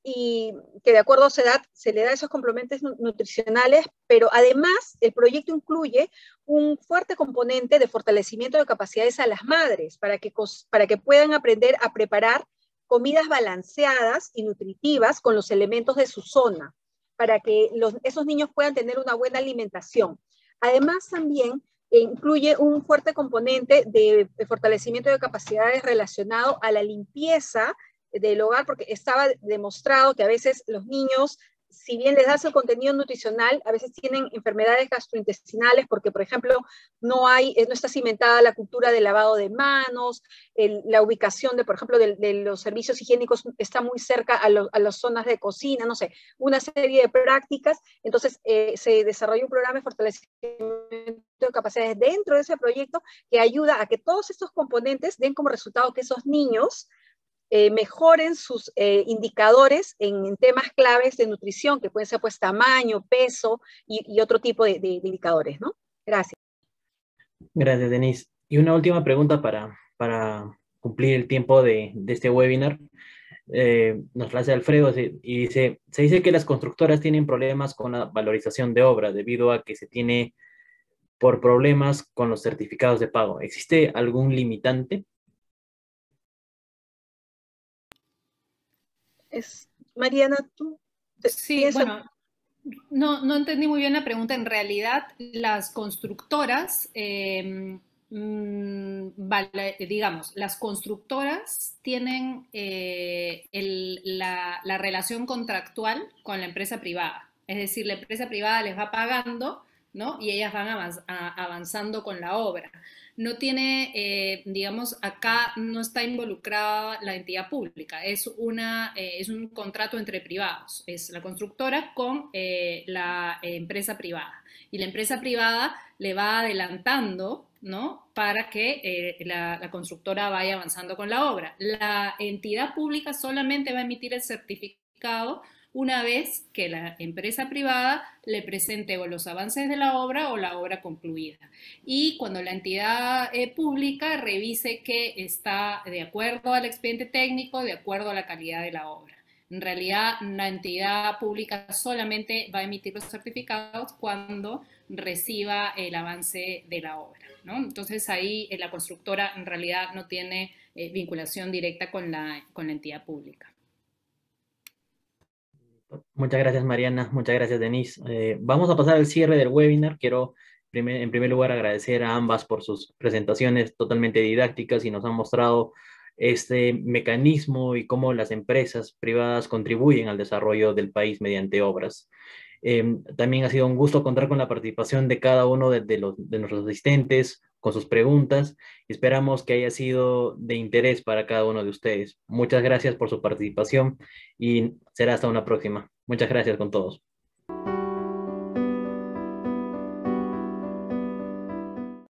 y que de acuerdo a su edad se le da esos complementos nutricionales, pero además el proyecto incluye un fuerte componente de fortalecimiento de capacidades a las madres para que puedan aprender a preparar comidas balanceadas y nutritivas con los elementos de su zona, para que esos niños puedan tener una buena alimentación. Además también incluye un fuerte componente de fortalecimiento de capacidades relacionado a la limpieza del hogar, porque estaba demostrado que a veces los niños, si bien les das el contenido nutricional, a veces tienen enfermedades gastrointestinales porque, por ejemplo, no está cimentada la cultura del lavado de manos, la ubicación por ejemplo, de los servicios higiénicos está muy cerca a las zonas de cocina, no sé, una serie de prácticas. Entonces, se desarrolló un programa de fortalecimiento de capacidades dentro de ese proyecto que ayuda a que todos estos componentes den como resultado que esos niños mejoren sus indicadores en temas claves de nutrición, que pueden ser pues tamaño, peso y otro tipo de indicadores, ¿no? Gracias. Gracias, Denise. Y una última pregunta para cumplir el tiempo de este webinar. Nos la hace Alfredo y dice, se dice que las constructoras tienen problemas con la valorización de obra debido a que se tiene por problemas con los certificados de pago. ¿Existe algún limitante? Mariana, tú. Sí, bueno, no entendí muy bien la pregunta. En realidad, las constructoras, digamos, las constructoras tienen la relación contractual con la empresa privada. Es decir, la empresa privada les va pagando, ¿no? Y ellas van avanzando con la obra. No tiene, digamos, acá no está involucrada la entidad pública, es un contrato entre privados, es la constructora con la empresa privada. Y la empresa privada le va adelantando, ¿no? Para que la constructora vaya avanzando con la obra. La entidad pública solamente va a emitir el certificado una vez que la empresa privada le presente o los avances de la obra o la obra concluida. Y cuando la entidad pública revise que está de acuerdo al expediente técnico, de acuerdo a la calidad de la obra. En realidad, la entidad pública solamente va a emitir los certificados cuando reciba el avance de la obra, ¿no? Entonces ahí la constructora en realidad no tiene vinculación directa con la entidad pública. Muchas gracias, Mariana. Muchas gracias, Denise. Vamos a pasar al cierre del webinar. Quiero, en primer lugar, agradecer a ambas por sus presentaciones totalmente didácticas y nos han mostrado este mecanismo y cómo las empresas privadas contribuyen al desarrollo del país mediante obras. También ha sido un gusto contar con la participación de cada uno de nuestros asistentes, con sus preguntas. Esperamos que haya sido de interés para cada uno de ustedes. Muchas gracias por su participación y será hasta una próxima. Muchas gracias con todos.